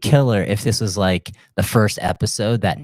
killer if this was like the first episode that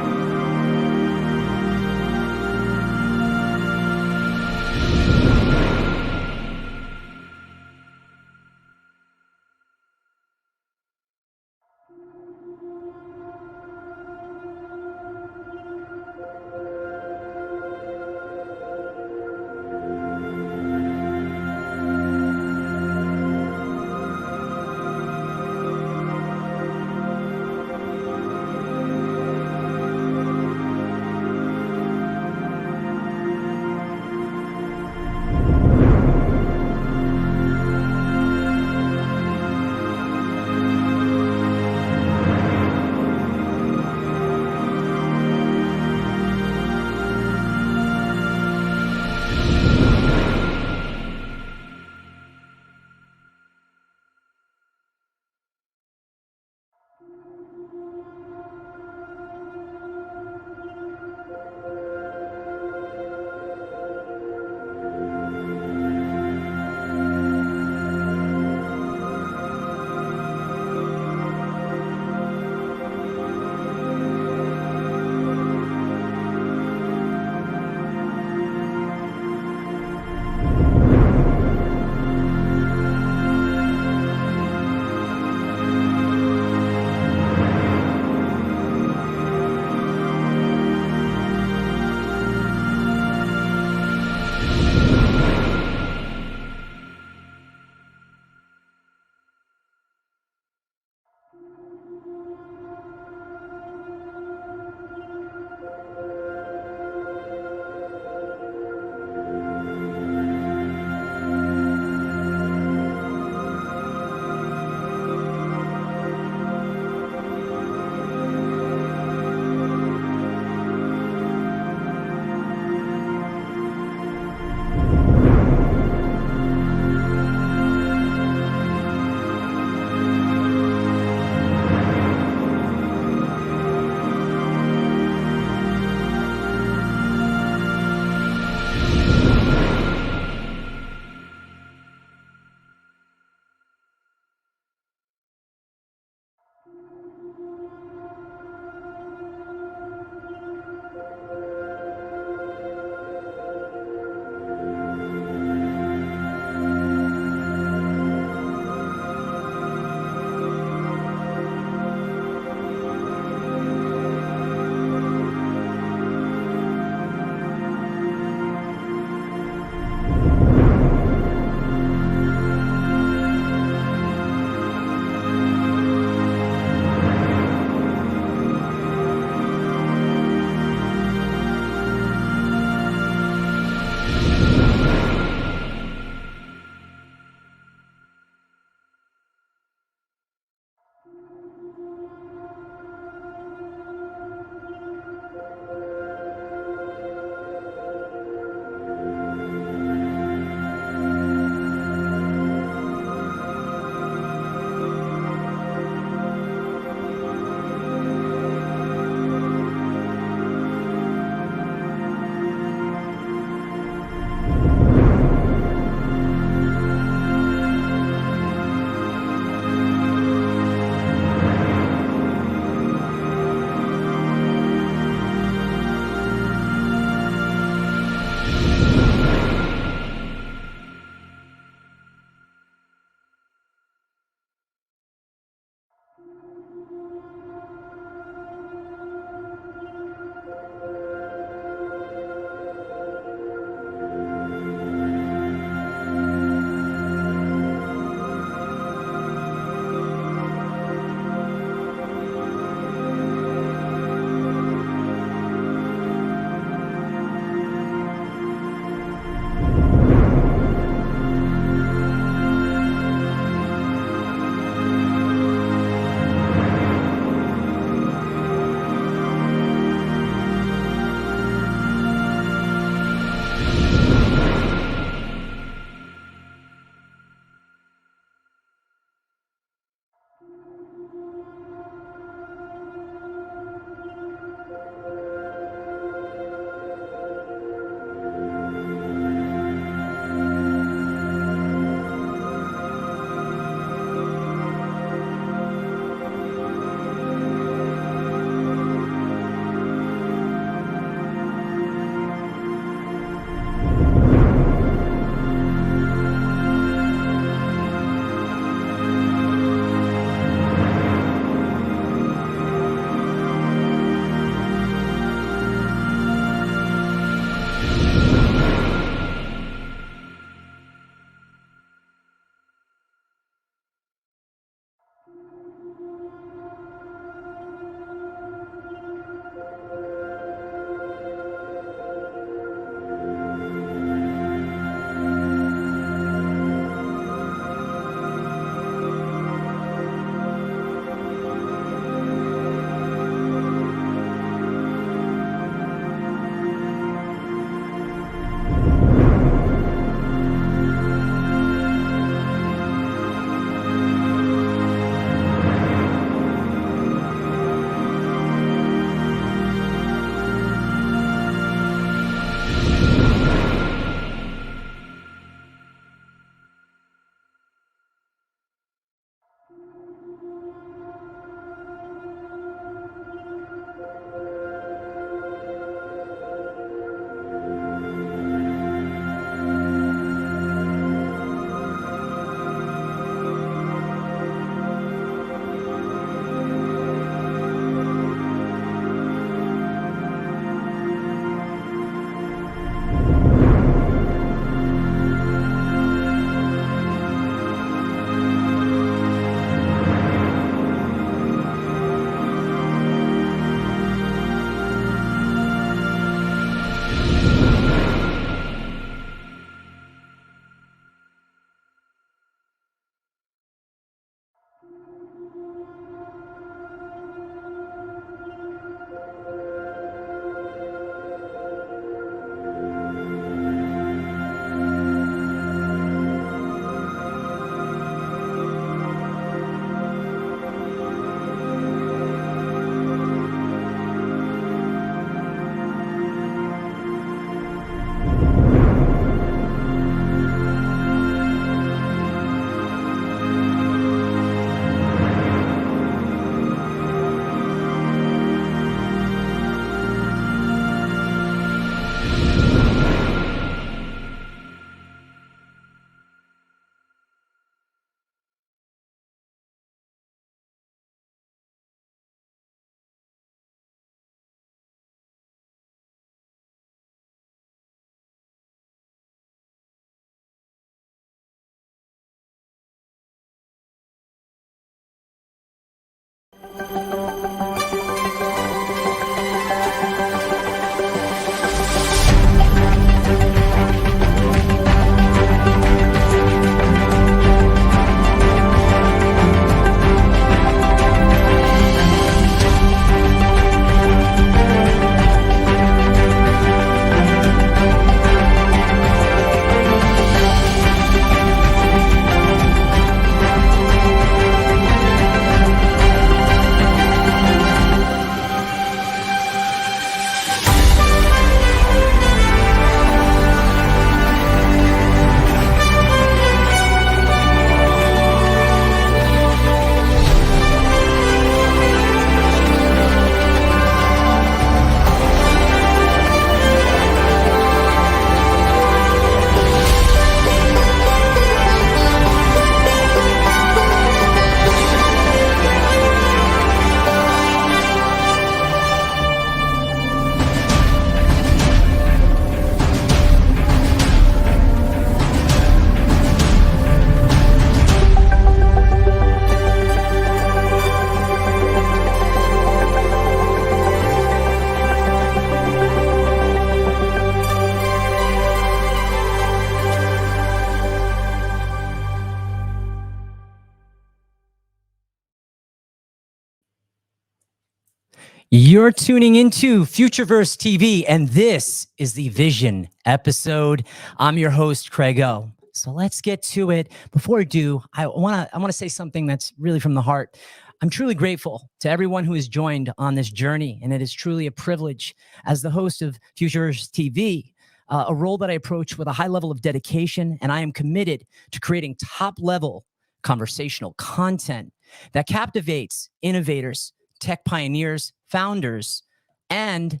You're tuning into Futureverse TV, and this is the Vision episode. I'm your host, Craig O. So let's get to it. Before we do, I want to say something that's really from the heart. I'm truly grateful to everyone who has joined on this journey, and it is truly a privilege as the host of Futureverse TV, a role that I approach with a high level of dedication, and I am committed to creating top-level conversational content that captivates innovators, tech pioneers, founders, and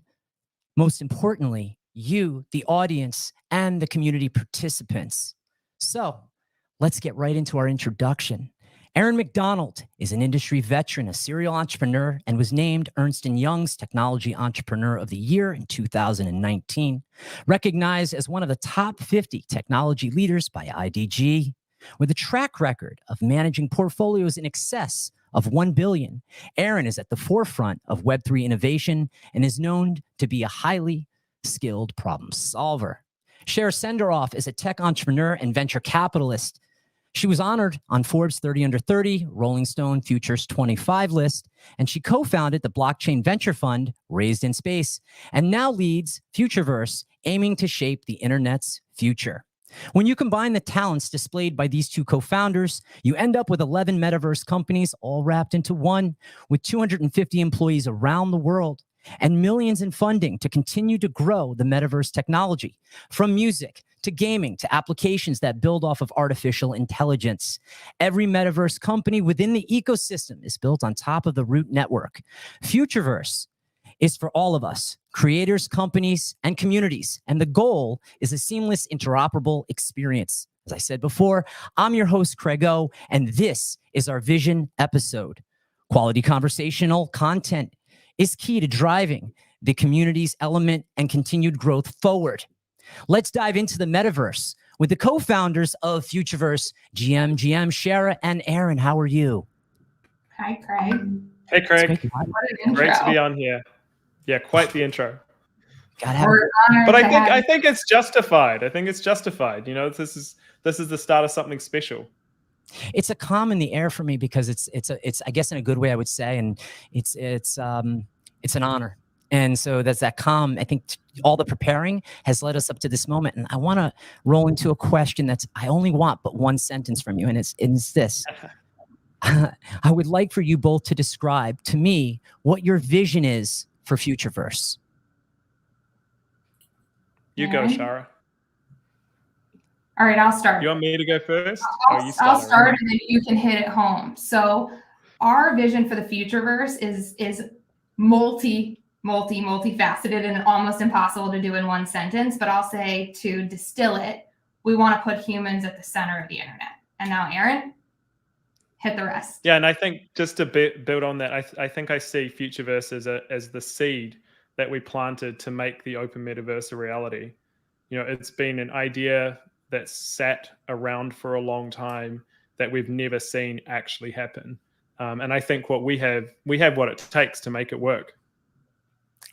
most importantly, you, the audience, and the community participants. So let's get right into our introduction. Aaron McDonald is an industry veteran, a serial entrepreneur, and was named Ernst & Young's Technology Entrepreneur of the Year in 2019, recognized as one of the top 50 technology leaders by IDG. With a track record of managing portfolios in excess of 1 billion, Aaron is at the forefront of Web3 innovation and is known to be a highly skilled problem solver. Cher Senderoff is a tech entrepreneur and venture capitalist. She was honored on Forbes 30 Under 30, Rolling Stone Futures 25 list, and she co-founded the blockchain venture fund Raised in Space, and now leads Futureverse, aiming to shape the internet's future. When you combine the talents displayed by these two co-founders, you end up with 11 metaverse companies all wrapped into one, with 250 employees around the world and millions in funding to continue to grow the metaverse technology, from music to gaming to applications that build off of artificial intelligence. Every metaverse company within the ecosystem is built on top of the root network. Futureverse is for all of us, creators, companies, and communities. And the goal is a seamless, interoperable experience. As I said before, I'm your host, Craig O, and this is our Vision episode. Quality conversational content is key to driving the community's element and continued growth forward. Let's dive into the metaverse with the co-founders of Futureverse, GM, Shara, and Aaron. How are you? Hi, Craig. Hey, Craig. Great to be on here. Yeah, quite the intro. But I think it's justified. You know, this is the start of something special. It's a calm in the air for me because it's I guess in a good way I would say, and it's an honor. And so that's that calm. I think all the preparing has led us up to this moment. And I want to roll into a question that's I only want but one sentence from you, and it's this. I would like for you both to describe to me what your vision is for Futureverse. You go, Shara. All right, I'll start. You want me to go first? I'll start and then you can hit it home. So our vision for the Futureverse is multifaceted and almost impossible to do in one sentence, but I'll say to distill it, we want to put humans at the center of the internet. And now, Aaron, hit the rest. Yeah, and I think just to build on that, I think I see Futureverse as the seed that we planted to make the open metaverse a reality. You know, it's been an idea that's sat around for a long time that we've never seen actually happen. And I think we have what it takes to make it work.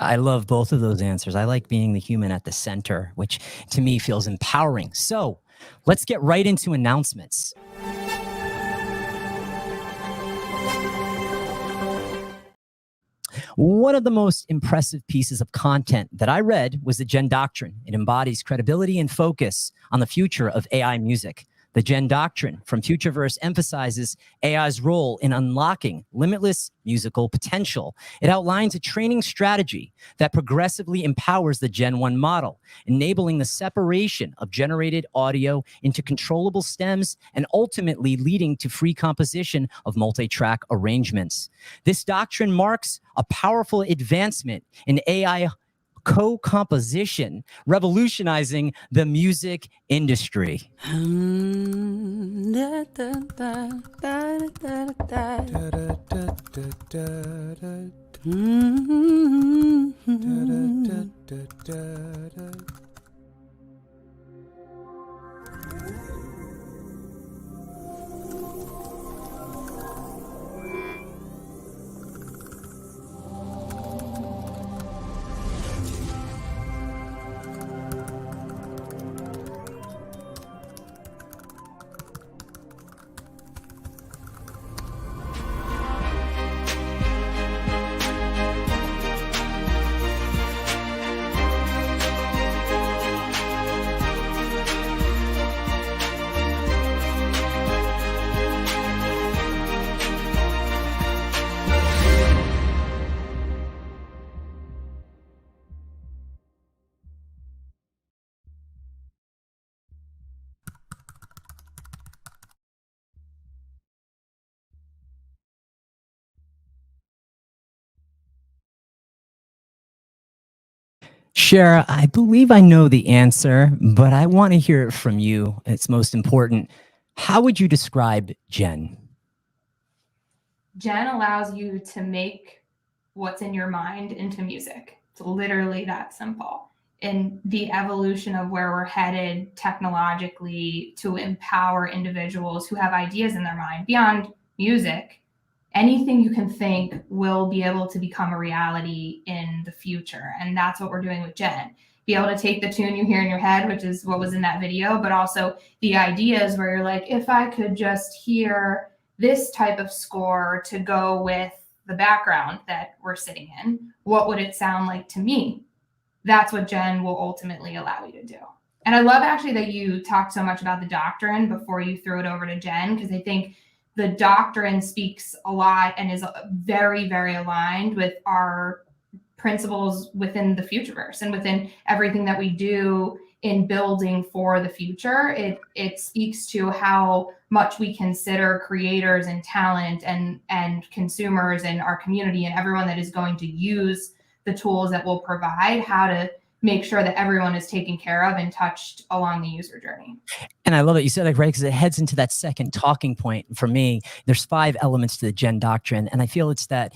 I love both of those answers. I like being the human at the center, which to me feels empowering. So let's get right into announcements. One of the most impressive pieces of content that I read was the Gen Doctrine. It embodies credibility and focus on the future of AI music. The Gen Doctrine from Futureverse emphasizes AI's role in unlocking limitless musical potential. It outlines a training strategy that progressively empowers the Gen 1 model, enabling the separation of generated audio into controllable stems and ultimately leading to free composition of multi-track arrangements. This doctrine marks a powerful advancement in AI co-composition, revolutionizing the music industry. Cher, I believe I know the answer, but I want to hear it from you. It's most important. How would you describe Jen? Jen allows you to make what's in your mind into music. It's literally that simple. In the evolution of where we're headed technologically to empower individuals who have ideas in their mind beyond music, anything you can think will be able to become a reality in the future. And that's what we're doing with Jen. Be able to take the tune you hear in your head, which is what was in that video, but also the ideas where you're like, if I could just hear this type of score to go with the background that we're sitting in, what would it sound like to me? That's what Jen will ultimately allow you to do. And I love actually that you talked so much about the doctrine before you threw it over to Jen, because I think the doctrine speaks a lot and is very, very aligned with our principles within the Futureverse and within everything that we do in building for the future. It speaks to how much we consider creators and talent and consumers and our community and everyone that is going to use the tools that we'll provide, how to make sure that everyone is taken care of and touched along the user journey. And I love it. You said that, right? Because it heads into that second talking point for me. There's 5 elements to the Jen doctrine. And I feel it's the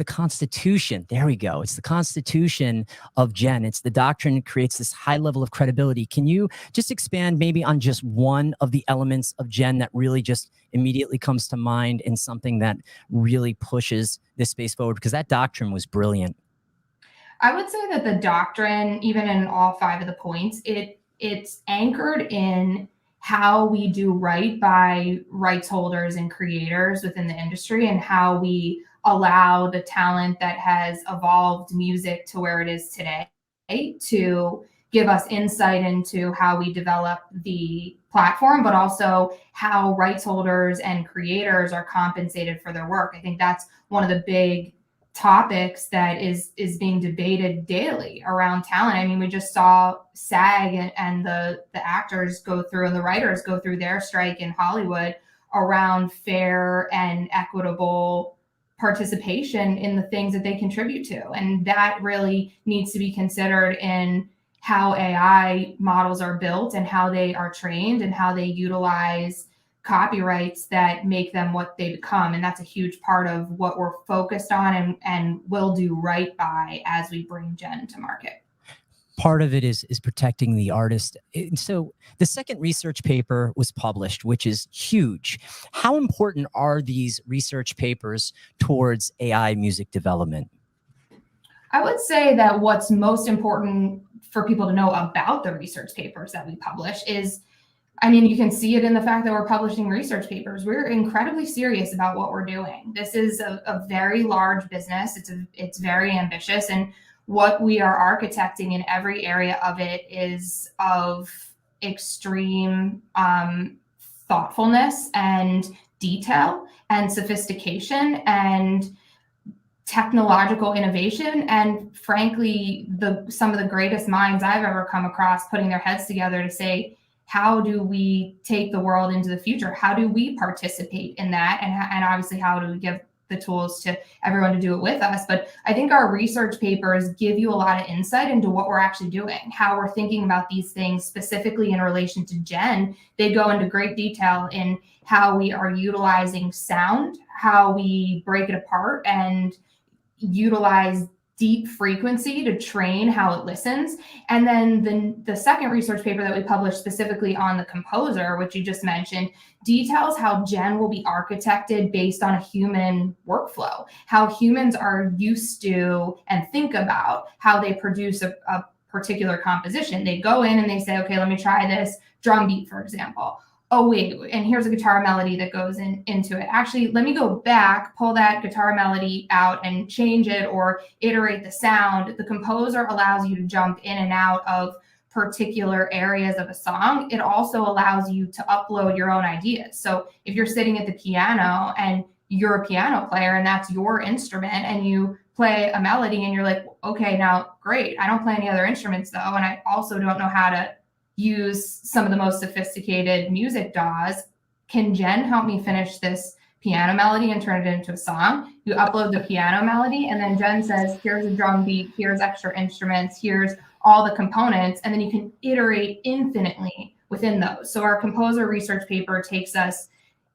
Constitution. There we go. It's the Constitution of Jen. It's the doctrine that creates this high level of credibility. Can you just expand maybe on just one of the elements of Jen that really just immediately comes to mind and something that really pushes this space forward? Because that doctrine was brilliant. I would say that the doctrine, even in all 5 of the points, it's anchored in how we do right by rights holders and creators within the industry, and how we allow the talent that has evolved music to where it is today to give us insight into how we develop the platform, but also how rights holders and creators are compensated for their work. I think that's one of the big topics that is being debated daily around talent. I mean, we just saw SAG and the actors go through and the writers go through their strike in Hollywood around fair and equitable participation in the things that they contribute to. And that really needs to be considered in how AI models are built and how they are trained and how they utilize copyrights that make them what they become. And that's a huge part of what we're focused on and will do right by as we bring Jen to market. Part of it is protecting the artist. And so the second research paper was published, which is huge. How important are these research papers towards AI music development? I would say that what's most important for people to know about the research papers that we publish is, I mean, you can see it in the fact that we're publishing research papers. We're incredibly serious about what we're doing. This is a very large business. It's very ambitious. And what we are architecting in every area of it is of extreme thoughtfulness and detail and sophistication and technological innovation. And frankly, some of the greatest minds I've ever come across putting their heads together to say, how do we take the world into the future? How do we participate in that? And obviously, how do we give the tools to everyone to do it with us? But I think our research papers give you a lot of insight into what we're actually doing, how we're thinking about these things specifically in relation to Jen. They go into great detail in how we are utilizing sound, how we break it apart and utilize deep frequency to train how it listens. And then the second research paper that we published specifically on the composer, which you just mentioned, details how Jen will be architected based on a human workflow, how humans are used to and think about how they produce a particular composition. They go in and they say, okay, let me try this drum beat, for example. Oh, wait, and here's a guitar melody that goes into it. Actually, let me go back, pull that guitar melody out and change it or iterate the sound. The composer allows you to jump in and out of particular areas of a song. It also allows you to upload your own ideas. So if you're sitting at the piano and you're a piano player and that's your instrument and you play a melody and you're like, okay, now great. I don't play any other instruments though. And I also don't know how to use some of the most sophisticated music DAWs. Can Jen help me finish this piano melody and turn it into a song. You upload the piano melody, and then Jen says, here's a drum beat, here's extra instruments, here's all the components, and then you can iterate infinitely within those. So our composer research paper takes us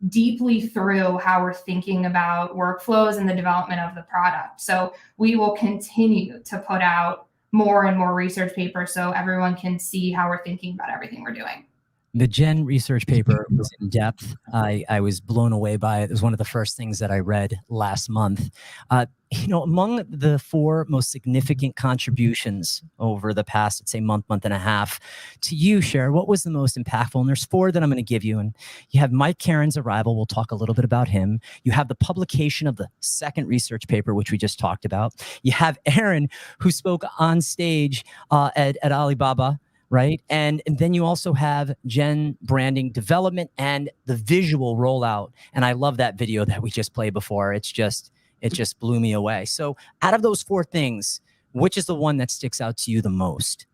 deeply through how we're thinking about workflows and the development of the product. So we will continue to put out more and more research papers so everyone can see how we're thinking about everything we're doing. The Jen research paper was in depth. I was blown away by it. It was one of the first things that I read last month. Among the 4 most significant contributions over the past, let's say, month and a half to you, Cher, what was the most impactful? And there's 4 that I'm going to give you. And you have Mike Caron's arrival. We'll talk a little bit about him. You have the publication of the second research paper, which we just talked about. You have Aaron, who spoke on stage at Alibaba, right? And then you also have Jen branding development and the visual rollout. And I love that video that we just played before. It just blew me away. So out of those 4 things, which is the one that sticks out to you the most?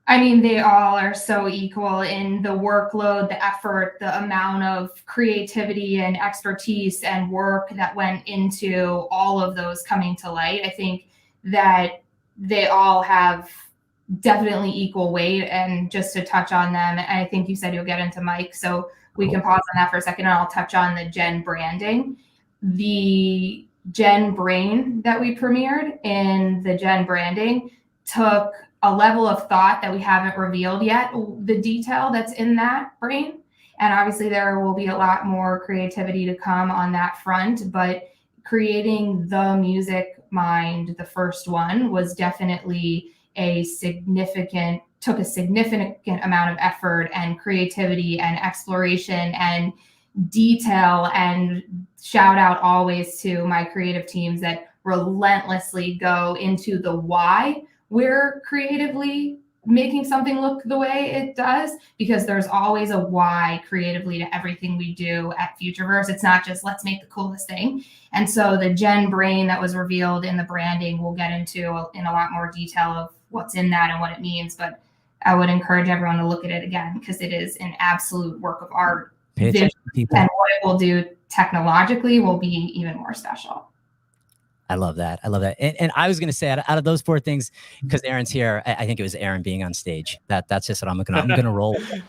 I mean, they all are so equal in the workload, the effort, the amount of creativity and expertise and work that went into all of those coming to light. I think that they all have definitely equal weight. And just to touch on them, I think you said you'll get into Mike, so we can pause on that for a second, and I'll touch on the Jen branding. The Jen brain that we premiered in the Jen branding took a level of thought that we haven't revealed yet, the detail that's in that brain. And obviously there will be a lot more creativity to come on that front, but creating the music mind, the first one, was definitely took a significant amount of effort and creativity and exploration and detail. And shout out always to my creative teams that relentlessly go into the why we're creatively making something look the way it does, because there's always a why creatively to everything we do at Futureverse. It's not just let's make the coolest thing. And so the Jen brain that was revealed in the branding, we'll get into in a lot more detail of what's in that and what it means. But I would encourage everyone to look at it again, because it is an absolute work of art. Pay attention, people. And what it will do technologically will be even more special. I love that. And I was going to say, out of those 4 things, because Aaron's here, I think it was Aaron being on stage. That's just what I'm going to roll with.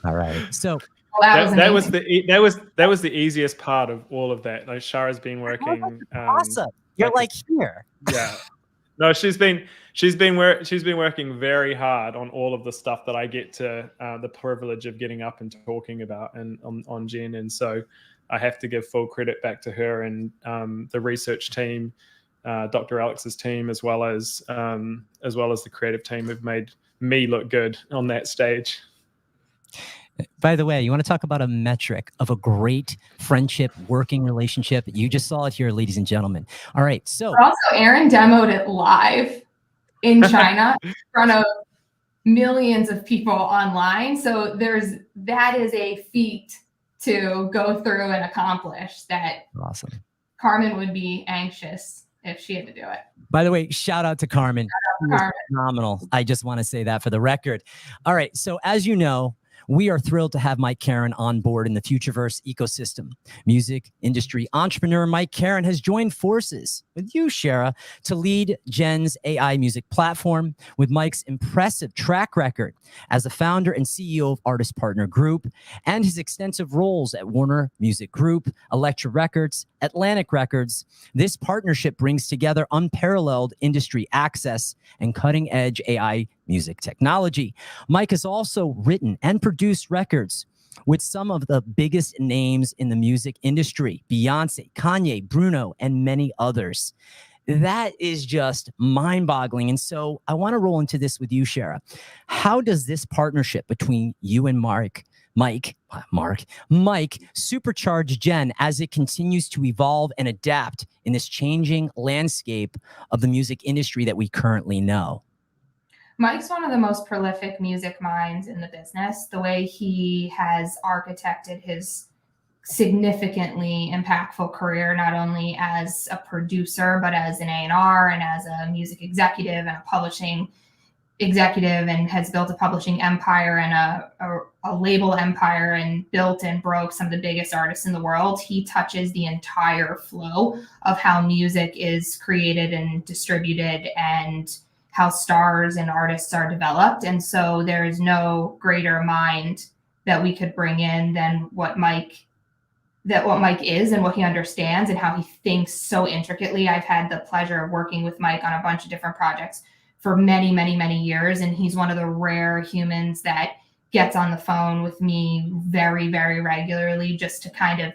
All right. So that was the easiest part of all of that. Like, Shara's been working. Awesome. You're like here. Yeah. No, she's been working very hard on all of the stuff that I get to the privilege of getting up and talking about and on Jen. And so I have to give full credit back to her and the research team, Dr. Alex's team, as well as the creative team, who've made me look good on that stage. By the way, you want to talk about a metric of a great friendship, working relationship? You just saw it here, ladies and gentlemen. All right. So also, Aaron demoed it live in China in front of millions of people online. So that is a feat to go through and accomplish that. Awesome. Carmen would be anxious if she had to do it. By the way, shout out to Carmen. Phenomenal. I just want to say that for the record. All right. So as you know, we are thrilled to have Mike Caron on board in the Futureverse ecosystem. Music industry entrepreneur Mike Caron has joined forces with you, Shara, to lead Jen's AI music platform. With Mike's impressive track record as the founder and CEO of Artist Partner Group and his extensive roles at Warner Music Group, Elektra Records, Atlantic Records, this partnership brings together unparalleled industry access and cutting-edge AI music technology. Mike has also written and produced records with some of the biggest names in the music industry: Beyonce, Kanye, Bruno, and many others. That is just mind-boggling. And so I want to roll into this with you, Shara. How does this partnership between you and Mike supercharge Jen as it continues to evolve and adapt in this changing landscape of the music industry that we currently know? Mike's one of the most prolific music minds in the business. The way he has architected his significantly impactful career, not only as a producer, but as an A&R and as a music executive and a publishing executive and has built a publishing empire and a label empire and built and broke some of the biggest artists in the world. He touches the entire flow of how music is created and distributed and how stars and artists are developed. And so there is no greater mind that we could bring in than what Mike is and what he understands and how he thinks so intricately. I've had the pleasure of working with Mike on a bunch of different projects for many, many, many years. And he's one of the rare humans that gets on the phone with me very, very regularly just to kind of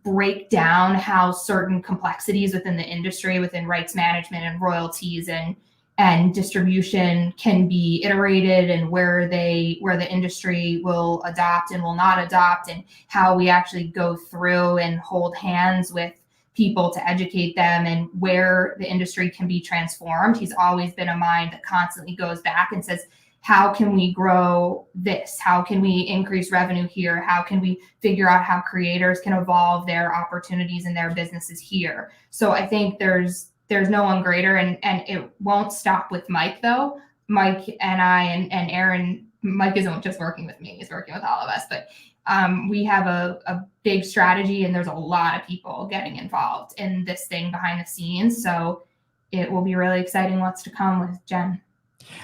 break down how certain complexities within the industry, within rights management and royalties and distribution can be iterated, and where the industry will adopt and will not adopt, and how we actually go through and hold hands with people to educate them, and where the industry can be transformed. He's always been a mind that constantly goes back and says, how can we grow this? How can we increase revenue here? How can we figure out how creators can evolve their opportunities and their businesses here? So I think there's no one greater, and it won't stop with Mike though. Mike and I and Aaron, Mike isn't just working with me, he's working with all of us, but we have a big strategy, and there's a lot of people getting involved in this thing behind the scenes. So it will be really exciting what's to come with Jen.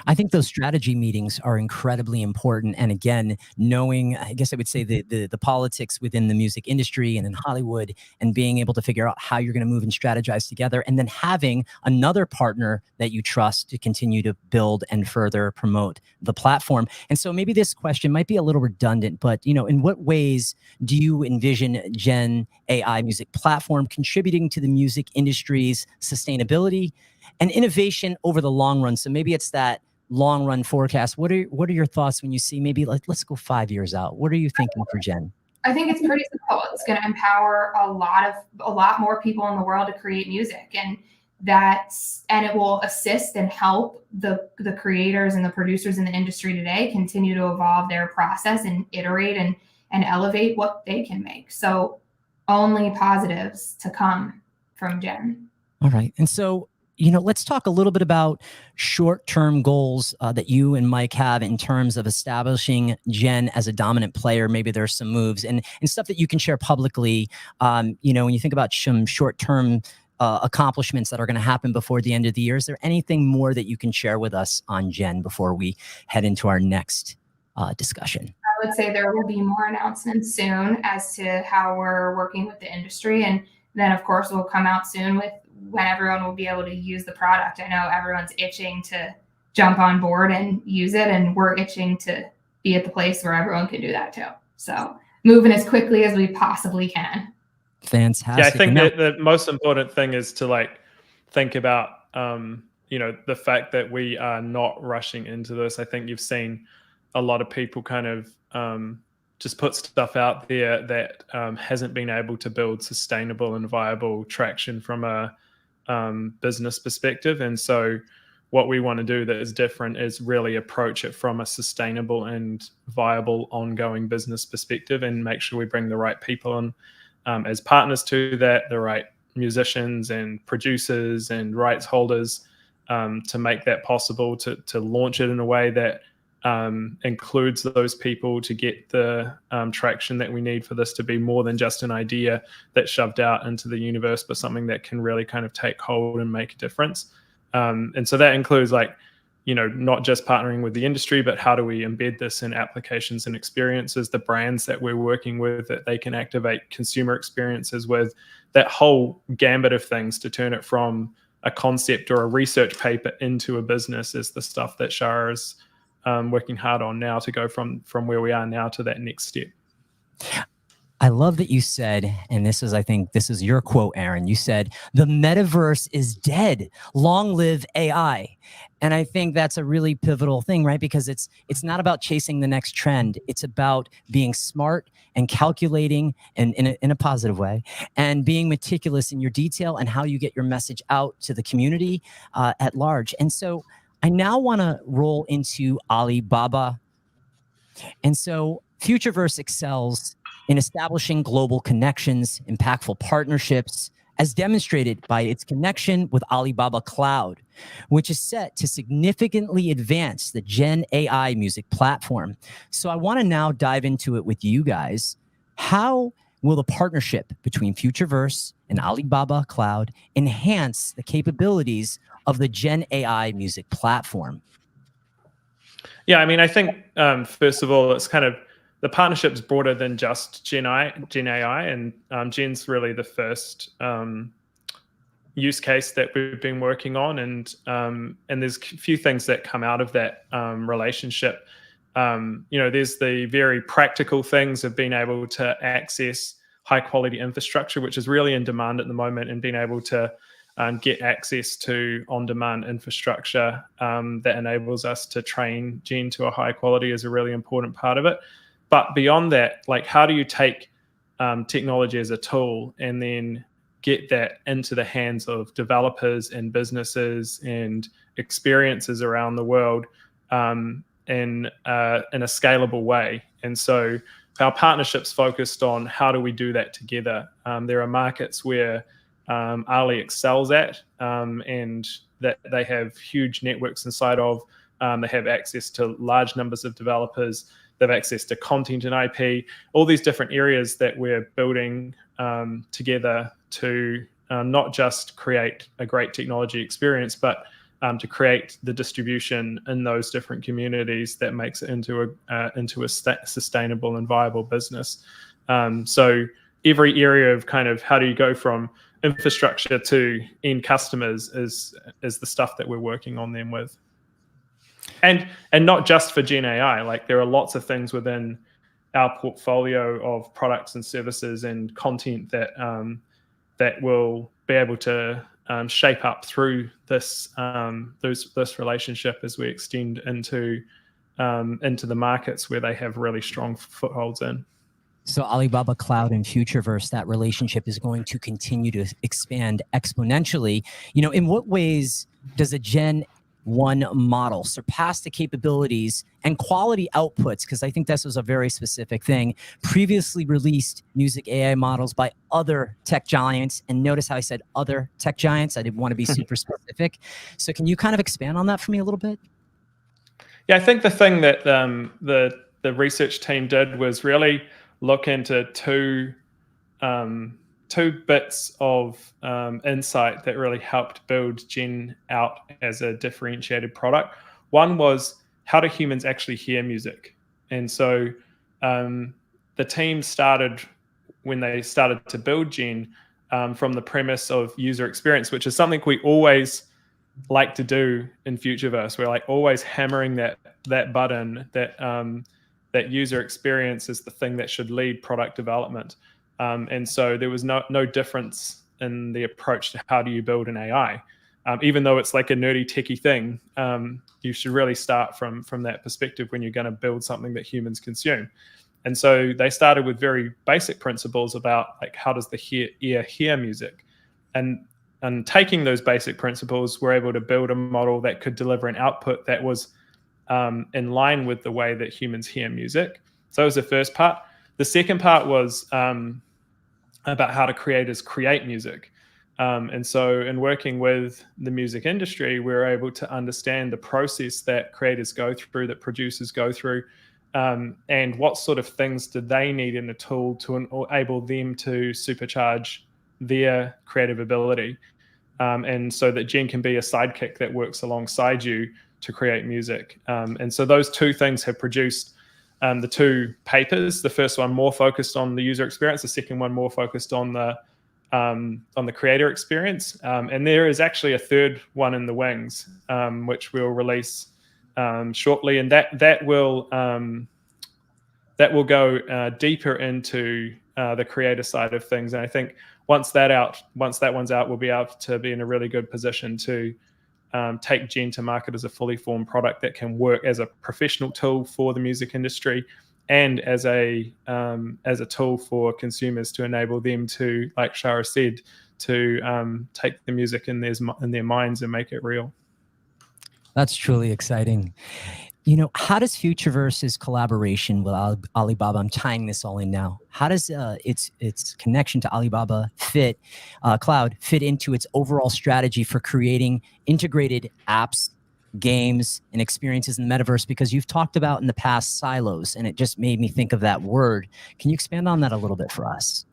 I think those strategy meetings are incredibly important. And again, knowing, I guess I would say the politics within the music industry and in Hollywood, and being able to figure out how you're going to move and strategize together, and then having another partner that you trust to continue to build and further promote the platform. And so maybe this question might be a little redundant, but in what ways do you envision Gen AI music platform contributing to the music industry's sustainability and innovation over the long run? So maybe it's that long run forecast. What are your thoughts when you see maybe let's go 5 years out? What are you thinking for Jen? I think it's pretty simple. It's going to empower a lot more people in the world to create music, and it will assist and help the creators and the producers in the industry today continue to evolve their process and iterate and elevate what they can make. So only positives to come from Jen. All right. And so let's talk a little bit about short-term goals that you and Mike have in terms of establishing Jen as a dominant player. Maybe there's some moves and stuff that you can share publicly. When you think about some short-term accomplishments that are going to happen before the end of the year, is there anything more that you can share with us on Jen before we head into our next discussion? I would say there will be more announcements soon as to how we're working with the industry. And then, of course, we'll come out soon with when everyone will be able to use the product. I know everyone's itching to jump on board and use it, and we're itching to be at the place where everyone can do that too. So moving as quickly as we possibly can. Fantastic. Yeah, I think that the most important thing is to think about the fact that we are not rushing into this. I think you've seen a lot of people kind of just put stuff out there that hasn't been able to build sustainable and viable traction from a business perspective. And so what we want to do that is different is really approach it from a sustainable and viable ongoing business perspective, and make sure we bring the right people in as partners to that, the right musicians and producers and rights holders to make that possible, to launch it in a way that includes those people, to get the traction that we need for this to be more than just an idea that's shoved out into the universe, but something that can really kind of take hold and make a difference. And so that includes not just partnering with the industry, but how do we embed this in applications and experiences, the brands that we're working with, that they can activate consumer experiences with, that whole gambit of things to turn it from a concept or a research paper into a business is the stuff that Shara is working hard on now, to go from where we are now to that next step. I love that you said, and I think this is your quote, Aaron, you said, the metaverse is dead. Long live AI. And I think that's a really pivotal thing, right? Because it's not about chasing the next trend. It's about being smart and calculating, and in a positive way, and being meticulous in your detail and how you get your message out to the community at large. And so I now want to roll into Alibaba. And so Futureverse excels in establishing global connections, impactful partnerships, as demonstrated by its connection with Alibaba Cloud, which is set to significantly advance the Gen AI music platform. So I want to now dive into it with you guys. How will the partnership between Futureverse and Alibaba Cloud enhance the capabilities of the Gen AI music platform? Yeah, I mean, I think first of all, it's kind of the partnership's broader than just Gen AI, and Gen's really the first use case that we've been working on, and there's a few things that come out of that relationship. There's the very practical things of being able to access high quality infrastructure, which is really in demand at the moment, and being able to get access to on-demand infrastructure that enables us to train Gen to a high quality is a really important part of it. But beyond that, like, how do you take technology as a tool and then get that into the hands of developers and businesses and experiences around the world in a scalable way? And so our partnership's focused on how do we do that together. There are markets where Ali excels at, and that they have huge networks inside of. They have access to large numbers of developers. They have access to content and IP, all these different areas that we're building together to not just create a great technology experience, but to create the distribution in those different communities that makes it into a sustainable and viable business. So every area of kind of how do you go from infrastructure to end customers is the stuff that we're working on them with. And not just for Gen AI, like there are lots of things within our portfolio of products and services and content that that will be able to shape up through this relationship as we extend into the markets where they have really strong footholds in. So Alibaba Cloud and Futureverse, that relationship is going to continue to expand exponentially. In what ways does a Gen 1 model surpass the capabilities and quality outputs? Because I think this was a very specific thing. Previously released music AI models by other tech giants. And notice how I said other tech giants. I didn't want to be super specific. So can you kind of expand on that for me a little bit? Yeah, I think the thing that the research team did was really look into two bits of insight that really helped build Gen out as a differentiated product. One was, how do humans actually hear music? And so the team started, when they started to build Gen, from the premise of user experience, which is something we always like to do in Futureverse. We're like always hammering that button, that user experience is the thing that should lead product development. And so there was no difference in the approach to how do you build an AI. Even though it's like a nerdy techie thing, you should really start from that perspective when you're going to build something that humans consume. And so they started with very basic principles about like, how does the ear hear music? And taking those basic principles, we're able to build a model that could deliver an output that was in line with the way that humans hear music. So that was the first part. The second part was about how do creators create music. And so in working with the music industry, we're able to understand the process that creators go through, that producers go through, and what sort of things do they need in a tool to enable them to supercharge their creative ability. And so that Gen can be a sidekick that works alongside you to create music. And so those two things have produced the two papers. The first one more focused on the user experience, the second one more focused on the creator experience. And there is actually a third one in the wings, which we'll release shortly, and that will go deeper into the creator side of things. And I think once that one's out, we'll be able to be in a really good position to take Gen to market as a fully formed product that can work as a professional tool for the music industry and as a tool for consumers to enable them to, like Shara said, to take the music in their minds and make it real. That's truly exciting. How does Futureverse's collaboration with Alibaba, I'm tying this all in now, how does its connection to Alibaba Cloud fit into its overall strategy for creating integrated apps, games, and experiences in the metaverse? Because you've talked about in the past silos, and it just made me think of that word. Can you expand on that a little bit for us?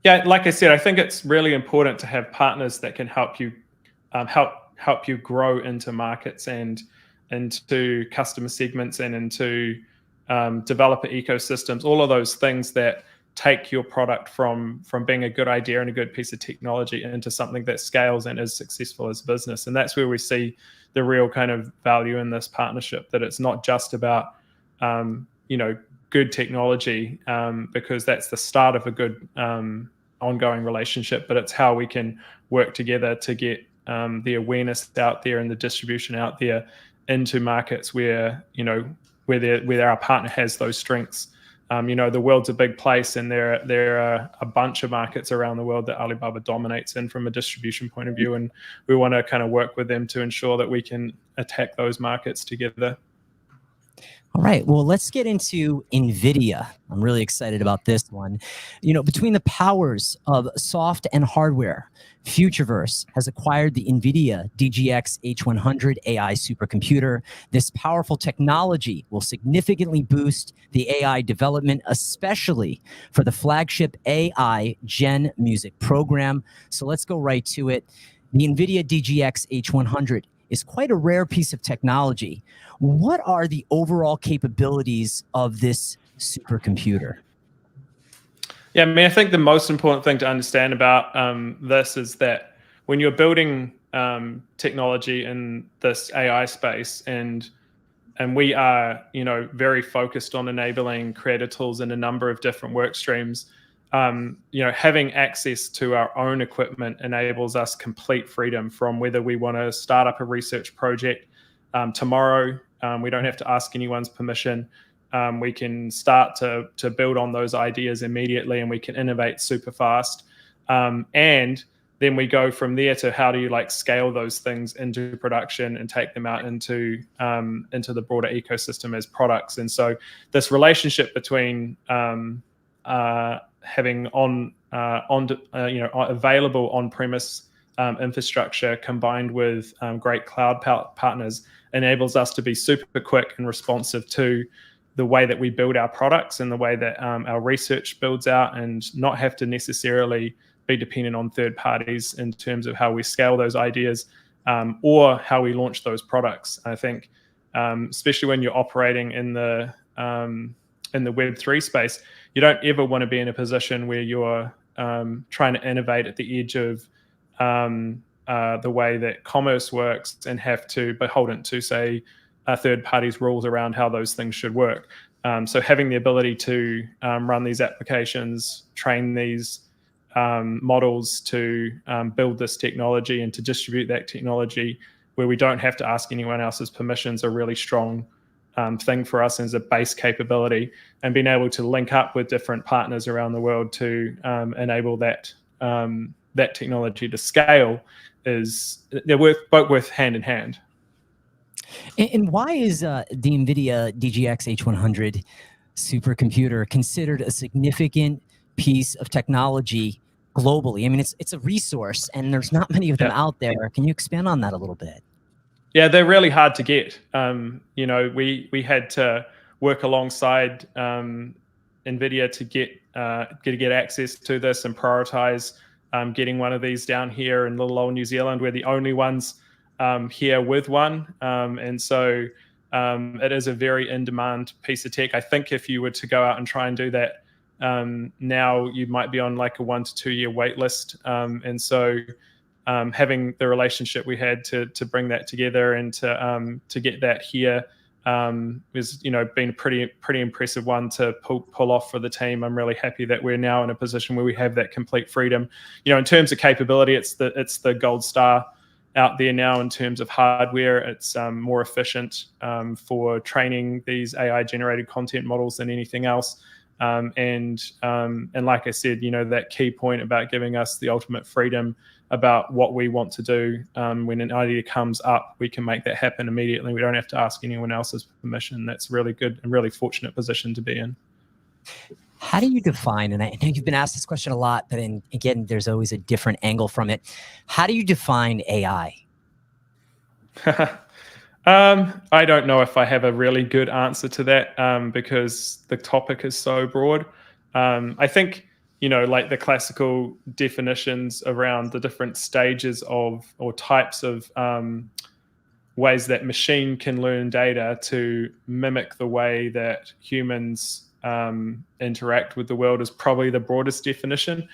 Yeah, like I said, I think it's really important to have partners that can help you help you grow into markets and into customer segments and into developer ecosystems, all of those things that take your product from being a good idea and a good piece of technology into something that scales and is successful as a business. And that's where we see the real kind of value in this partnership, that it's not just about good technology, because that's the start of a good ongoing relationship, but it's how we can work together to get the awareness out there and the distribution out there into markets where our partner has those strengths. The world's a big place, and there are a bunch of markets around the world that Alibaba dominates in from a distribution point of view, and we want to kind of work with them to ensure that we can attack those markets together. All right, well, let's get into NVIDIA. I'm really excited about this one. Between the powers of soft and hardware, Futureverse has acquired the NVIDIA DGX H100 AI supercomputer. This powerful technology will significantly boost the AI development, especially for the flagship AI Gen Music program. So let's go right to it. The NVIDIA DGX H100 is quite a rare piece of technology. What are the overall capabilities of this supercomputer? Yeah, I think the most important thing to understand about this is that when you're building technology in this AI space, and we are, very focused on enabling creator tools in a number of different work streams, having access to our own equipment enables us complete freedom from whether we want to start up a research project tomorrow. We don't have to ask anyone's permission. We can start to build on those ideas immediately, and we can innovate super fast. And then we go from there to how do you scale those things into production and take them out into the broader ecosystem as products. And so this relationship between having available on-premise infrastructure combined with great cloud partners enables us to be super quick and responsive to the way that we build our products and the way that our research builds out, and not have to necessarily be dependent on third parties in terms of how we scale those ideas or how we launch those products. I think, especially when you're operating in the Web3 space, you don't ever want to be in a position where you're trying to innovate at the edge of the way that commerce works and have to beholden to, say, third parties' rules around how those things should work. So having the ability to run these applications, train these models, to build this technology and to distribute that technology where we don't have to ask anyone else's permissions, a really strong thing for us as a base capability, and being able to link up with different partners around the world to enable that technology to scale they're both work hand in hand. And why is the NVIDIA DGX H100 supercomputer considered a significant piece of technology globally? I mean, it's a resource, and there's not many of them out there. Can you expand on that a little bit? Yeah, they're really hard to get. We had to work alongside NVIDIA to get access to this and prioritize getting one of these down here in little old New Zealand. We're the only ones here with one. And so it is a very in-demand piece of tech. I think if you were to go out and try and do that now, you might be on like a 1 to 2 year wait list. And so having the relationship we had to bring that together and to get that here has been a pretty impressive one to pull off for the team. I'm really happy that we're now in a position where we have that complete freedom. In terms of capability, it's the gold star out there now in terms of hardware. It's more efficient for training these AI generated content models than anything else. And like I said, that key point about giving us the ultimate freedom about what we want to do. When an idea comes up, we can make that happen immediately. We don't have to ask anyone else's permission. That's really good and really fortunate position to be in. How do you define, and I know you've been asked this question a lot, but again, there's always a different angle from it. How do you define AI? I don't know if I have a really good answer to that, because the topic is so broad. I think, like the classical definitions around the different stages of or types of ways that machine can learn data to mimic the way that humans interact with the world is probably the broadest definition.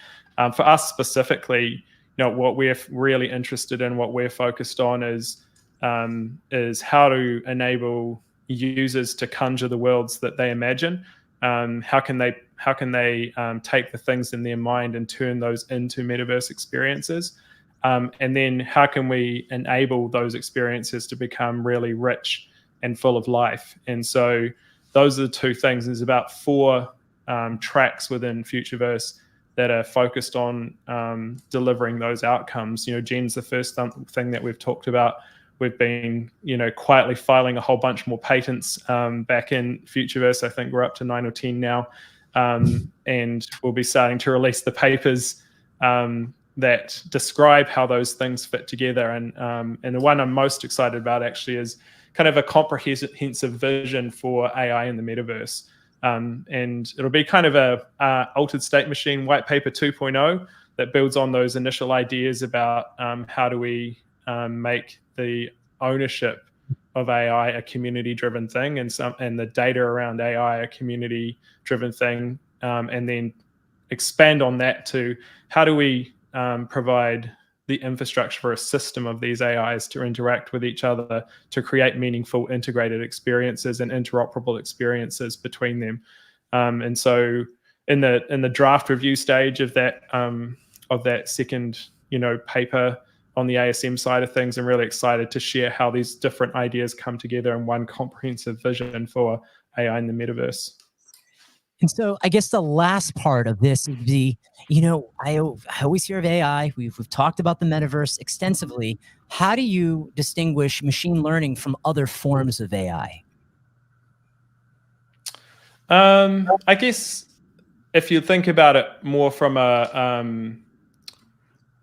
For us specifically, what we're really interested in, what we're focused on is how to enable users to conjure the worlds that they imagine. How can they take the things in their mind and turn those into metaverse experiences? And then how can we enable those experiences to become really rich and full of life? And so those are the two things. There's about 4 tracks within Futureverse that are focused on delivering those outcomes. Gen's the first thing that we've talked about. We've been, quietly filing a whole bunch more patents back in Futureverse. I think we're up to 9 or 10 now. And we'll be starting to release the papers that describe how those things fit together. And the one I'm most excited about actually is kind of a comprehensive vision for AI in the metaverse. And it'll be kind of a altered state machine white paper 2.0 that builds on those initial ideas about how do we make the ownership of AI a community-driven thing, and the data around AI a community-driven thing, and then expand on that to how do we provide the infrastructure for a system of these AIs to interact with each other to create meaningful integrated experiences and interoperable experiences between them. And so in the draft review stage of that second paper on the ASM side of things, I'm really excited to share how these different ideas come together in one comprehensive vision for AI in the metaverse. And so I guess the last part of this would be, I always hear of AI. We've talked about the metaverse extensively. How do you distinguish machine learning from other forms of AI? I guess if you think about it more from a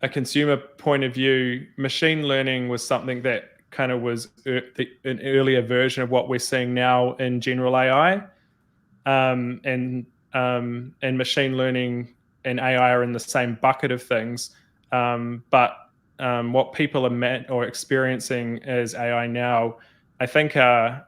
consumer point of view, machine learning was something that kind of was an earlier version of what we're seeing now in general AI. And machine learning and AI are in the same bucket of things. But what people are experiencing as AI now, I think are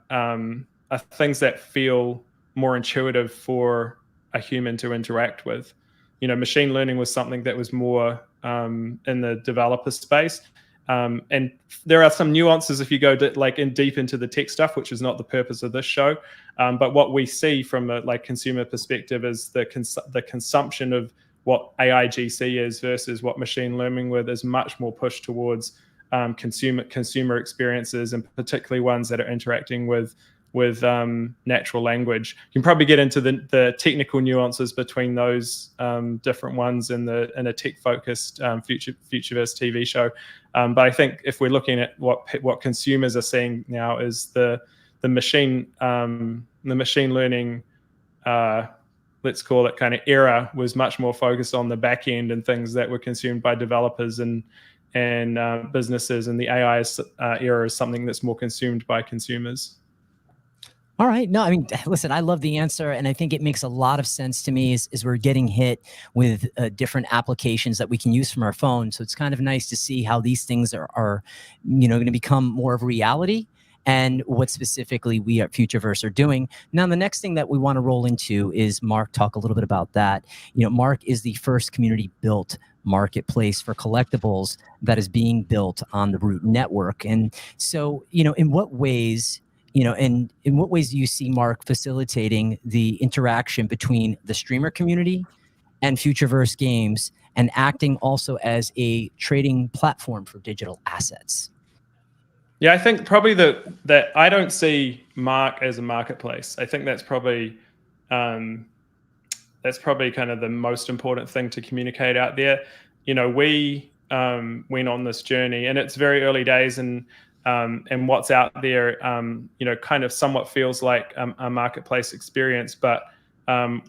things that feel more intuitive for a human to interact with. Machine learning was something that was more in the developer space. And there are some nuances if you go deep into the tech stuff, which is not the purpose of this show. But what we see from a consumer perspective is the consumption of what AI GC is versus what machine learning is much more pushed towards consumer experiences, and particularly ones that are interacting with natural language. You can probably get into the technical nuances between those different ones in a tech-focused Futureverse TV show. But I think if we're looking at what consumers are seeing now is the machine learning, let's call it kind of era, was much more focused on the back end and things that were consumed by developers and businesses, and the AI era is something that's more consumed by consumers. All right. No, I mean, listen, I love the answer, and I think it makes a lot of sense to me as we're getting hit with different applications that we can use from our phone. So it's kind of nice to see how these things are going to become more of a reality, and what specifically we at Futureverse are doing. Now, the next thing that we want to roll into is Mark talk a little bit about that. Mark is the first community-built marketplace for collectibles that is being built on the Root network. And so, in what ways... and in what ways do you see Mark facilitating the interaction between the streamer community and Futureverse Games, and acting also as a trading platform for digital assets? Yeah, I think probably that I don't see Mark as a marketplace. I think that's probably that's probably kind of the most important thing to communicate out there. You know, we went on this journey, and it's very early days, and what's out there, you know, kind of somewhat feels like a marketplace experience, but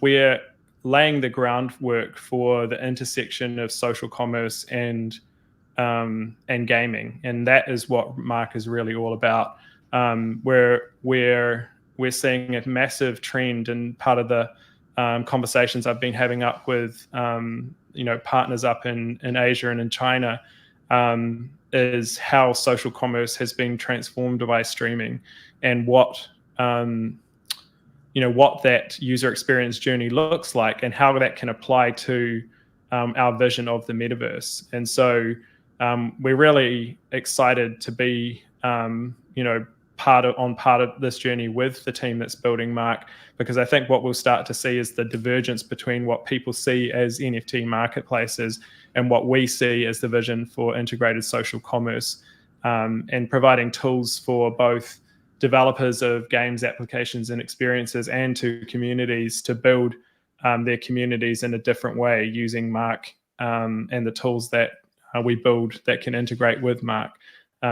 we're laying the groundwork for the intersection of social commerce and gaming, and that is what Mark is really all about. Where we're seeing a massive trend, and part of the conversations I've been having up with you know, partners up in Asia and in China, is how social commerce has been transformed by streaming, and what you know, what that user experience journey looks like, and how that can apply to our vision of the metaverse. And so we're really excited to be you know, part of this journey with the team that's building Mark, because I think what we'll start to see is the divergence between what people see as NFT marketplaces and what we see as the vision for integrated social commerce, and providing tools for both developers of games, applications, and experiences, and to communities to build their communities in a different way using Mark and the tools that we build that can integrate with Mark,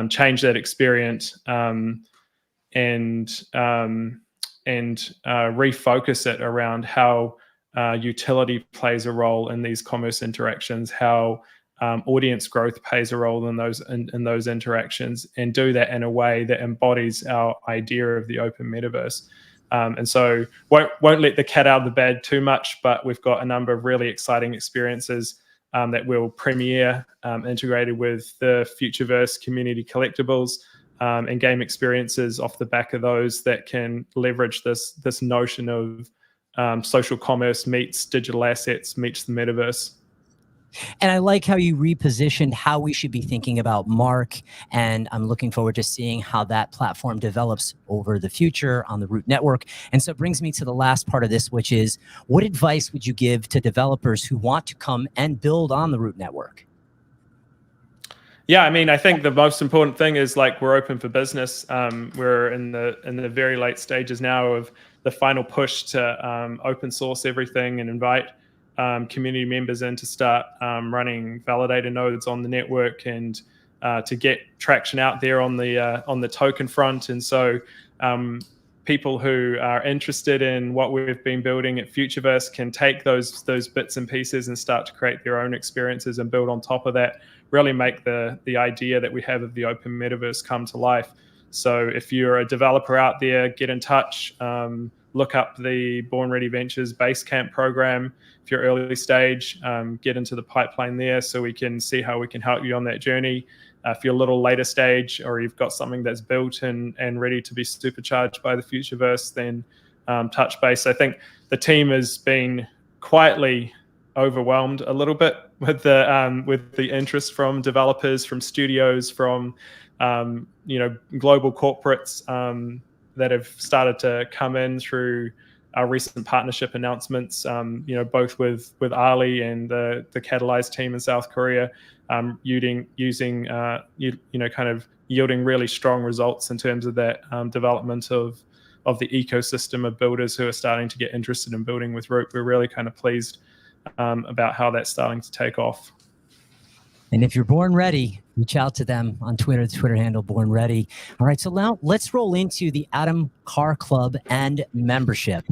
change that experience, and refocus it around how utility plays a role in these commerce interactions, how audience growth plays a role in those interactions, and do that in a way that embodies our idea of the open metaverse. And so won't let the cat out of the bag too much, but we've got a number of really exciting experiences that will premiere integrated with the Futureverse community collectibles, and game experiences off the back of those that can leverage this notion of social commerce meets digital assets meets the metaverse. And I like how you repositioned how we should be thinking about Mark, and I'm looking forward to seeing how that platform develops over the future on the Root Network. And so it brings me to the last part of this, which is, what advice would you give to developers who want to come and build on the Root Network? Yeah, I mean, I think the most important thing is, like, we're open for business. We're in the very late stages now of the final push to open source everything and invite community members in to start running validator nodes on the network, and to get traction out there on the token front. And so people who are interested in what we've been building at Futureverse can take those bits and pieces and start to create their own experiences and build on top of that, really make the idea that we have of the open metaverse come to life. So if you're a developer out there, get in touch, look up the Born Ready Ventures Basecamp program. If you're early stage, get into the pipeline there so we can see how we can help you on that journey. If you're a little later stage, or you've got something that's built and ready to be supercharged by the Futureverse, then touch base. I think the team has been quietly overwhelmed a little bit with the interest from developers, from studios, from global corporates that have started to come in through our recent partnership announcements, both with Ali and the Catalyze team in South Korea, yielding really strong results in terms of that development of the ecosystem of builders who are starting to get interested in building with Root. We're really kind of pleased about how that's starting to take off. And if you're Born Ready, reach out to them on Twitter, the Twitter handle Born Ready. All right, so now let's roll into the Atom Car Club and membership.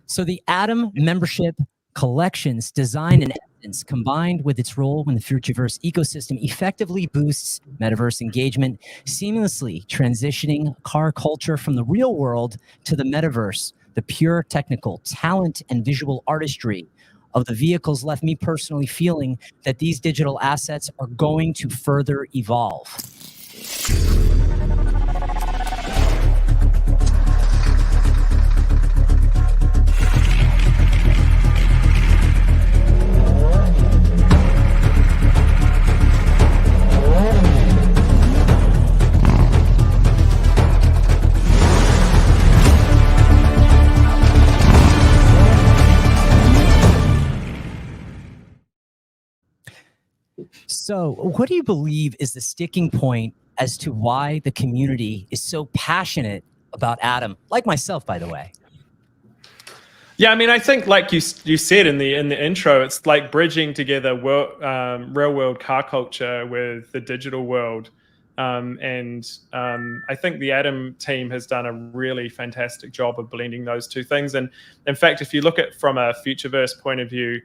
So the Atom membership collection's design and essence, combined with its role in the Futureverse ecosystem, effectively boosts metaverse engagement, seamlessly transitioning car culture from the real world to the metaverse. The pure technical talent and visual artistry of the vehicles left me personally feeling that these digital assets are going to further evolve. So what do you believe is the sticking point as to why the community is so passionate about Atom, like myself, by the way. Yeah, I mean, I think like you said in the intro, it's like bridging together real world car culture with the digital world. I think the Atom team has done a really fantastic job of blending those two things. And in fact, if you look at from a Futureverse point of view,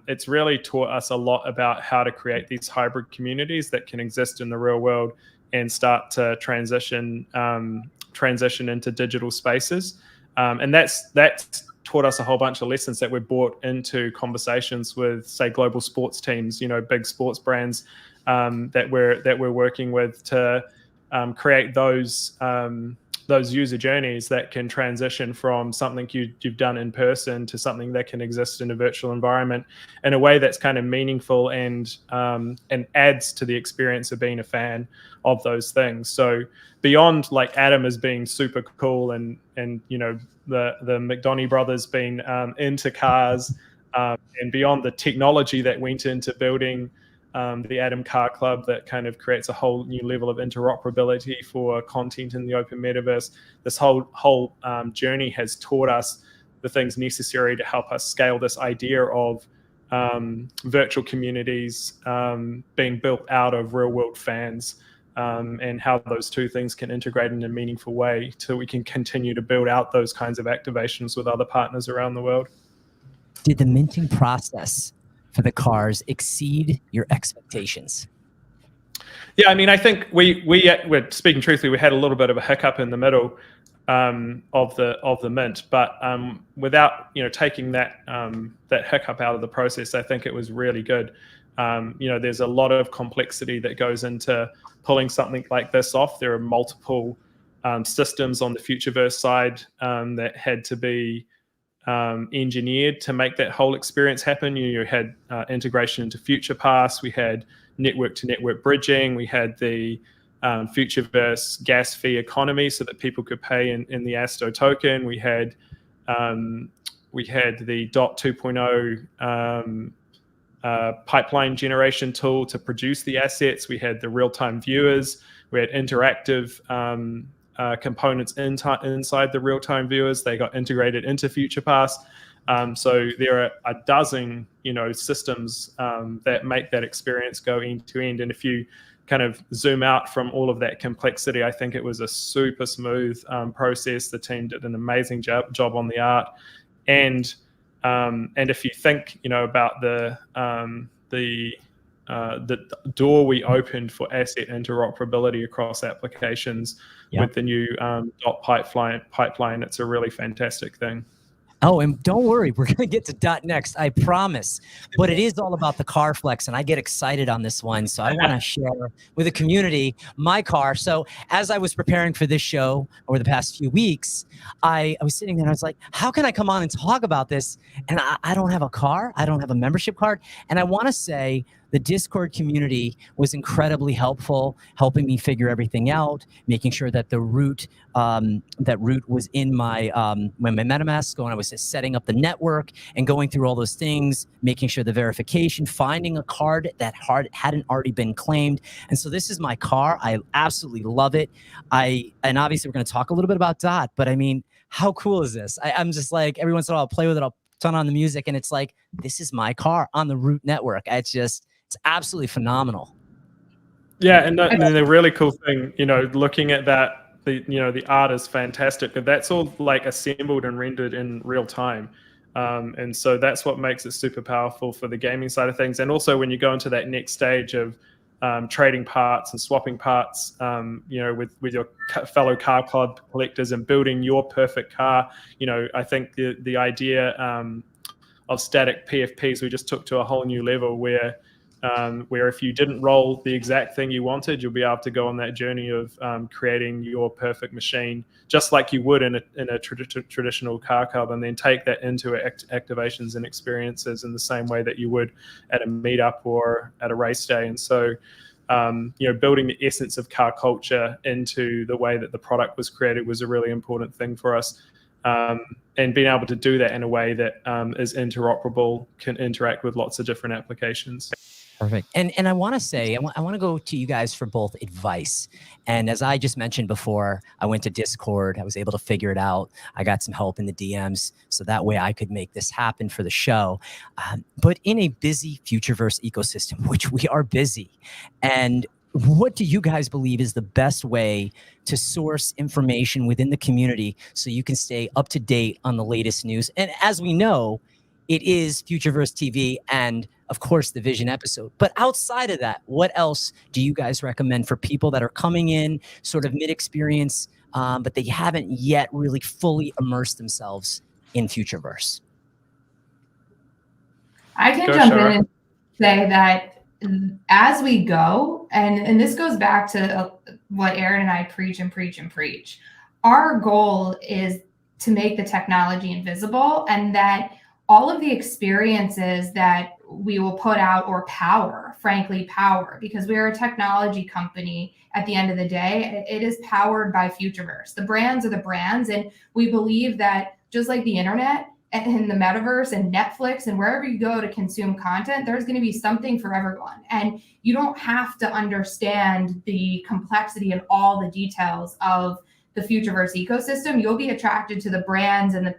it's really taught us a lot about how to create these hybrid communities that can exist in the real world and start to transition into digital spaces. And that's taught us a whole bunch of lessons that we've brought into conversations with, say, global sports teams, big sports brands that we're working with to create those user journeys that can transition from something you've done in person to something that can exist in a virtual environment in a way that's kind of meaningful and adds to the experience of being a fan of those things. So beyond like Atom as being super cool and the McDonough brothers being into cars, and beyond the technology that went into building the Atom Car Club that kind of creates a whole new level of interoperability for content in the open metaverse. This whole journey has taught us the things necessary to help us scale this idea of virtual communities being built out of real world fans, and how those two things can integrate in a meaningful way so we can continue to build out those kinds of activations with other partners around the world. Did the minting process for the cars exceed your expectations? Yeah, I mean, I think we're speaking truthfully, we had a little bit of a hiccup in the middle of the mint, but without taking that hiccup out of the process, I think it was really good. There's a lot of complexity that goes into pulling something like this off. There are multiple systems on the Futureverse side that had to be engineered to make that whole experience happen. You had integration into FuturePass, we had network-to-network bridging, we had the Futureverse gas fee economy so that people could pay in the ASTO token. We had the DOT 2.0 pipeline generation tool to produce the assets. We had the real-time viewers. We had interactive components inside the real-time viewers. They got integrated into FuturePass. So there are a dozen, systems that make that experience go end to end. And if you kind of zoom out from all of that complexity, I think it was a super smooth process. The team did an amazing job on the art. And if you think, about the door we opened for asset interoperability across applications with the new DOT pipeline, it's a really fantastic thing. Oh, and don't worry, we're going to get to DOT next, I promise. But it is all about the car flex, and I get excited on this one. So I want to share with the community my car. So as I was preparing for this show over the past few weeks, I was sitting there and I was like, how can I come on and talk about this? And I don't have a car. I don't have a membership card. And I want to say the Discord community was incredibly helpful, helping me figure everything out, making sure that the root was in my MetaMask when I was just setting up the network and going through all those things, making sure the verification, finding a card that hadn't already been claimed. And so this is my car. I absolutely love it. And obviously we're going to talk a little bit about DOT, but I mean, how cool is this? I'm just like, every once in a while I'll play with it. I'll turn on the music and it's like, this is my car on the root network. It's absolutely phenomenal. Yeah, and the really cool thing, looking at that, the art is fantastic. That's all like assembled and rendered in real time, and so that's what makes it super powerful for the gaming side of things. And also when you go into that next stage of trading parts and swapping parts, with your fellow car club collectors and building your perfect car, I think the idea of static PFPs we just took to a whole new level where if you didn't roll the exact thing you wanted, you'll be able to go on that journey of creating your perfect machine, just like you would in a traditional car club, and then take that into activations and experiences in the same way that you would at a meetup or at a race day. And so, building the essence of car culture into the way that the product was created was a really important thing for us. And being able to do that in a way that is interoperable, can interact with lots of different applications. Perfect. And I want to say, I want to go to you guys for both advice. And as I just mentioned before, I went to Discord. I was able to figure it out. I got some help in the DMs, so that way I could make this happen for the show. But in a busy Futureverse ecosystem, which we are busy, and what do you guys believe is the best way to source information within the community so you can stay up to date on the latest news? And as we know, it is Futureverse TV and, of course, the Vision episode. But outside of that, what else do you guys recommend for people that are coming in sort of mid-experience, but they haven't yet really fully immersed themselves in Futureverse? I can jump in and say that as we go, and this goes back to what Aaron and I preach and preach and preach, our goal is to make the technology invisible, and that all of the experiences that we will put out or power, because we are a technology company at the end of the day, it is powered by Futureverse. The brands are the brands. And we believe that just like the internet and the metaverse and Netflix and wherever you go to consume content, there's going to be something for everyone. And you don't have to understand the complexity and all the details of the Futureverse ecosystem. You'll be attracted to the brands and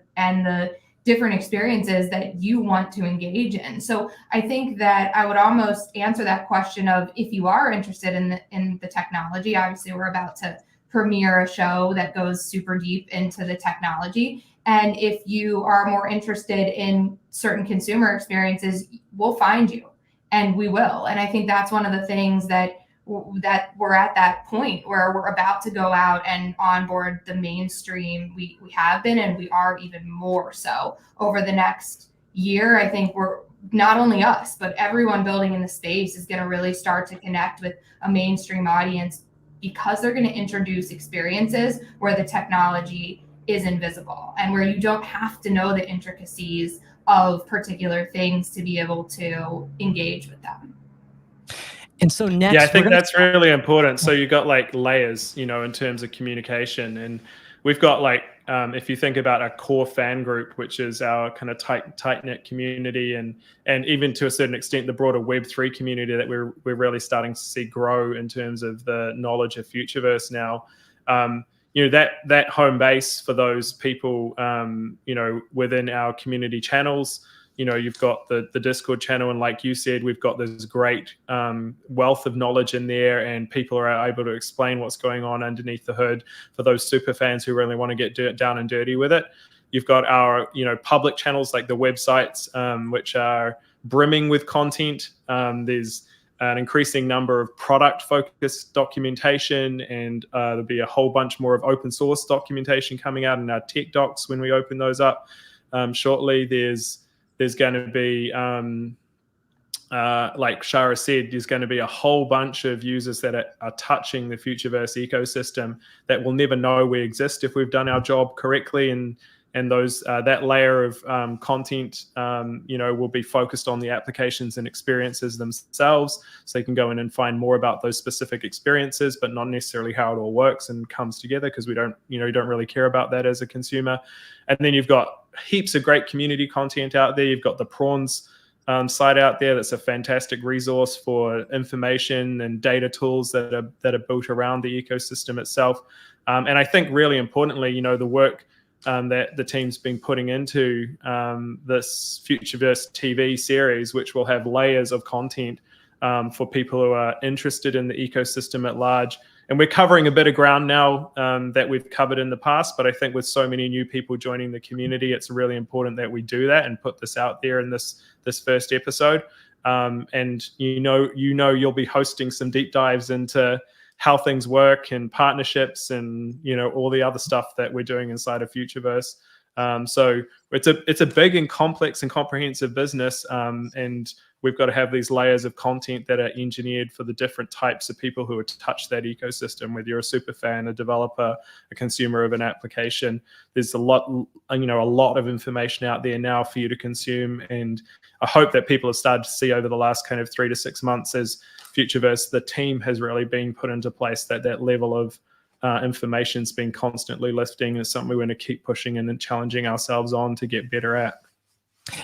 the different experiences that you want to engage in. So I think that I would almost answer that question of, if you are interested in the technology, obviously we're about to premiere a show that goes super deep into the technology. And if you are more interested in certain consumer experiences, we'll find you, and we will. And I think that's one of the things that we're at that point where we're about to go out and onboard the mainstream. We have been, and we are even more so over the next year. I think we're, not only us, but everyone building in the space is going to really start to connect with a mainstream audience, because they're going to introduce experiences where the technology is invisible and where you don't have to know the intricacies of particular things to be able to engage with them. And so next, yeah, I think that's really important. So you've got like layers, in terms of communication, and we've got like, if you think about our core fan group, which is our kind of tight knit community, and even to a certain extent the broader Web3 community that we're really starting to see grow in terms of the knowledge of Futureverse now. That home base for those people, within our community channels. You've got the Discord channel, and like you said, we've got this great wealth of knowledge in there, and people are able to explain what's going on underneath the hood for those super fans who really want to get down and dirty with it. You've got our public channels like the websites, which are brimming with content. There's an increasing number of product-focused documentation, and there'll be a whole bunch more of open source documentation coming out in our tech docs when we open those up shortly. There's going to be, like Shara said, there's going to be a whole bunch of users that are touching the Futureverse ecosystem that will never know we exist if we've done our job correctly. And those that layer of content, will be focused on the applications and experiences themselves, so they can go in and find more about those specific experiences, but not necessarily how it all works and comes together, because we don't really care about that as a consumer. And then you've got heaps of great community content out there. You've got the Prawns site out there that's a fantastic resource for information and data tools that are built around the ecosystem itself. And I think really importantly, the work that the team's been putting into this Futureverse TV series, which will have layers of content for people who are interested in the ecosystem at large. And we're covering a bit of ground now that we've covered in the past, but I think with so many new people joining the community, it's really important that we do that and put this out there in this first episode. And you'll be hosting some deep dives into how things work and partnerships and all the other stuff that we're doing inside of Futureverse. So it's a big and complex and comprehensive business, and we've got to have these layers of content that are engineered for the different types of people who touch that ecosystem. Whether you're a super fan, a developer, a consumer of an application, there's a lot of information out there now for you to consume. And I hope that people have started to see over the last kind of 3 to 6 months as Futureverse, the team has really been put into place, that level of information's been constantly lifting. Is something we want to keep pushing and challenging ourselves on to get better at.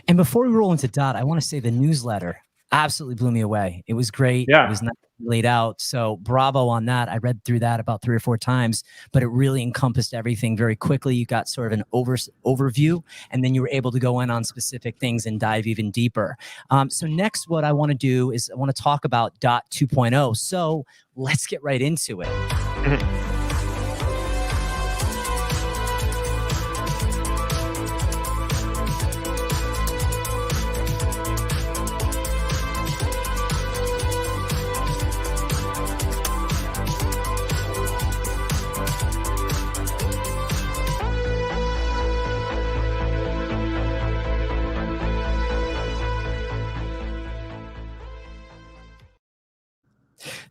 And before we roll into Dot, I want to say the newsletter absolutely blew me away. It was great. Yeah. It was nicely laid out. So bravo on that. I read through that about 3 or 4 times, but it really encompassed everything very quickly. You got sort of an overview, and then you were able to go in on specific things and dive even deeper. So next, what I want to do is I want to talk about DOT 2.0. So let's get right into it.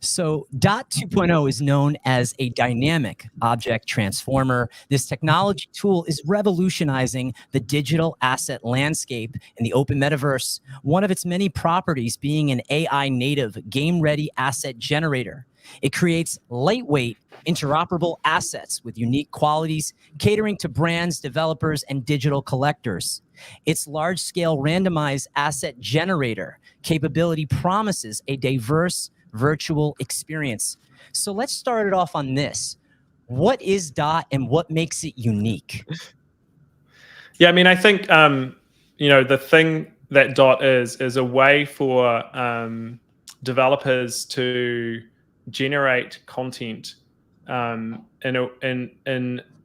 So DOT 2.0 is known as a dynamic object transformer. This technology tool is revolutionizing the digital asset landscape in the open metaverse, one of its many properties being an AI native game-ready asset generator. It creates lightweight, interoperable assets with unique qualities, catering to brands, developers, and digital collectors. Its large-scale randomized asset generator capability promises a diverse virtual experience. So let's start it off on this. What is DOT and what makes it unique? Yeah, I mean, I think the thing that DOT is a way for developers to generate content in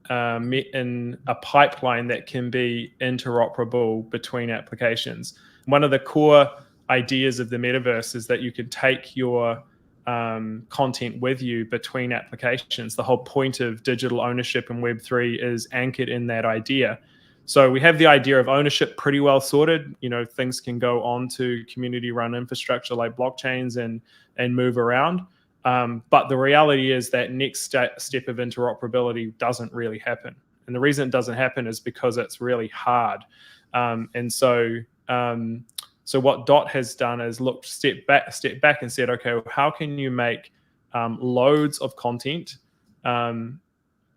a pipeline that can be interoperable between applications. One of the core ideas of the metaverse is that you could take your content with you between applications. The whole point of digital ownership in Web3 is anchored in that idea. So we have the idea of ownership pretty well sorted. Things can go on to community-run infrastructure like blockchains and move around. But the reality is that next step of interoperability doesn't really happen. And the reason it doesn't happen is because it's really hard. So what DOT has done is step back and said, okay, how can you make loads of content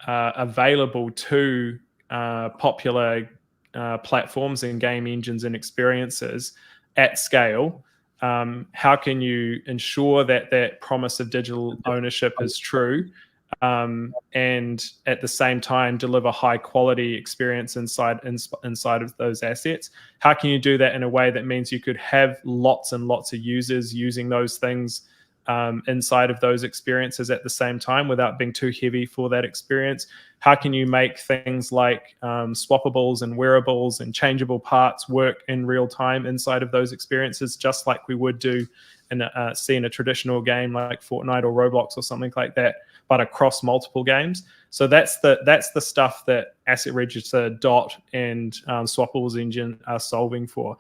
available to popular platforms and game engines and experiences at scale? How can you ensure that promise of digital ownership is true, and at the same time deliver high quality experience inside of those assets? How can you do that in a way that means you could have lots and lots of users using those things inside of those experiences at the same time without being too heavy for that experience? How can you make things like swappables and wearables and changeable parts work in real time inside of those experiences, just like we would do in a traditional game like Fortnite or Roblox or something like that, but across multiple games? So that's the stuff that Asset Register, DOT, and Swappables engine are solving for.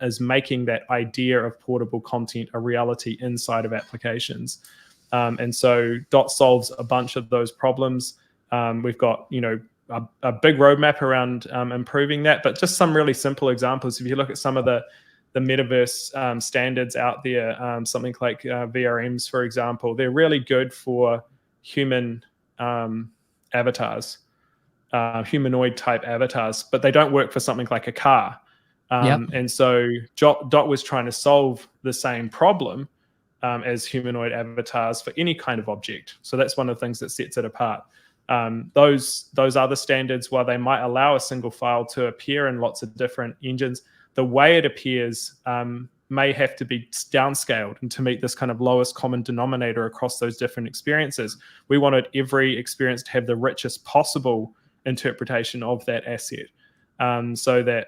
Is making that idea of portable content a reality inside of applications. And so DOT solves a bunch of those problems. We've got a big roadmap around improving that, but just some really simple examples. If you look at some of the metaverse standards out there, something like VRMs, for example, they're really good for human avatars, humanoid type avatars, but they don't work for something like a car. And so DOT was trying to solve the same problem as humanoid avatars for any kind of object. So that's one of the things that sets it apart. Those other standards, while they might allow a single file to appear in lots of different engines, the way it appears may have to be downscaled and to meet this kind of lowest common denominator across those different experiences. We wanted every experience to have the richest possible interpretation of that asset. So that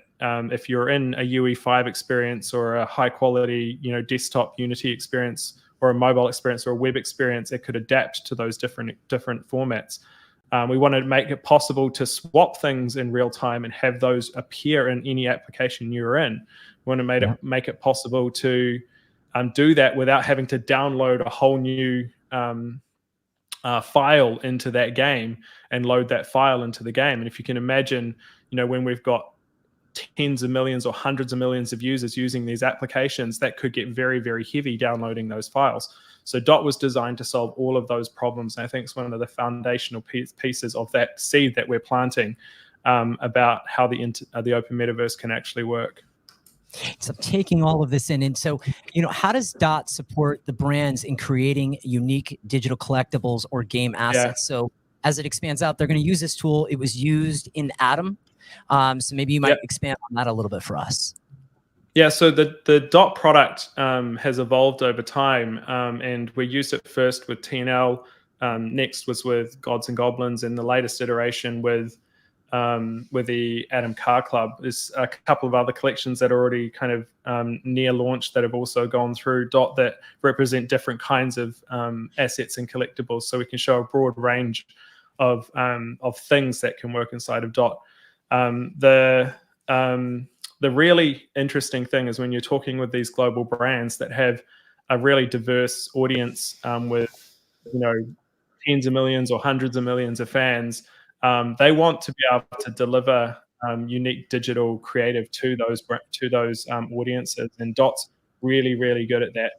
if you're in a UE5 experience or a high quality, desktop Unity experience or a mobile experience or a web experience, it could adapt to those different formats. We wanted to make it possible to swap things in real time and have those appear in any application you're in. We want to make it possible to do that without having to download a whole new file into that game and load that file into the game. And if you can imagine, when we've got tens of millions or hundreds of millions of users using these applications, that could get very, very heavy downloading those files. So DOT was designed to solve all of those problems. And I think it's one of the foundational pieces of that seed that we're planting about how the open metaverse can actually work. So I'm taking all of this in. And so, how does Dot support the brands in creating unique digital collectibles or game assets? So as it expands out, they're going to use this tool. It was used in Atom. So maybe you might expand on that a little bit for us. Yeah, so the Dot product has evolved over time, and we used it first with TNL. Next was with Gods and Goblins, and the latest iteration with the Atom Car Club. There's a couple of other collections that are already kind of near launch that have also gone through Dot that represent different kinds of assets and collectibles. So we can show a broad range of things that can work inside of Dot. The really interesting thing is when you're talking with these global brands that have a really diverse audience with, tens of millions or hundreds of millions of fans, they want to be able to deliver unique digital creative to those audiences, and Dot's really, really good at that.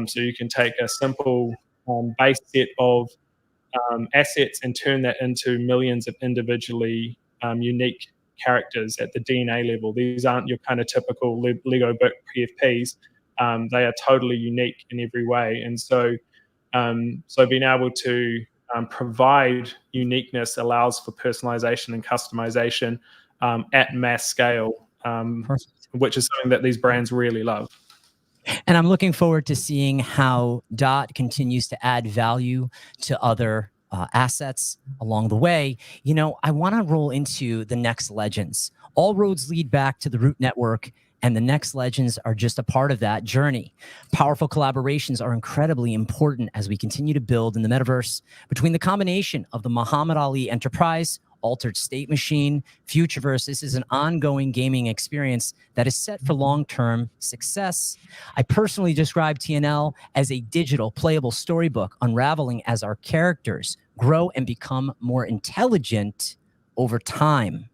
So you can take a simple base set of assets and turn that into millions of individually unique characters at the DNA level. These aren't your kind of typical Lego book PFPs. They are totally unique in every way, and so being able to provide uniqueness allows for personalization and customization at mass scale, which is something that these brands really love. And I'm looking forward to seeing how Dot continues to add value to other assets along the way. I want to roll into the Next Legends. All roads lead back to the Root Network, and the Next Legends are just a part of that journey. Powerful collaborations are incredibly important as we continue to build in the metaverse. Between the combination of the Muhammad Ali Enterprise, Altered State Machine, Futureverse, this is an ongoing gaming experience that is set for long-term success. I personally describe TNL as a digital playable storybook, unraveling as our characters grow and become more intelligent over time.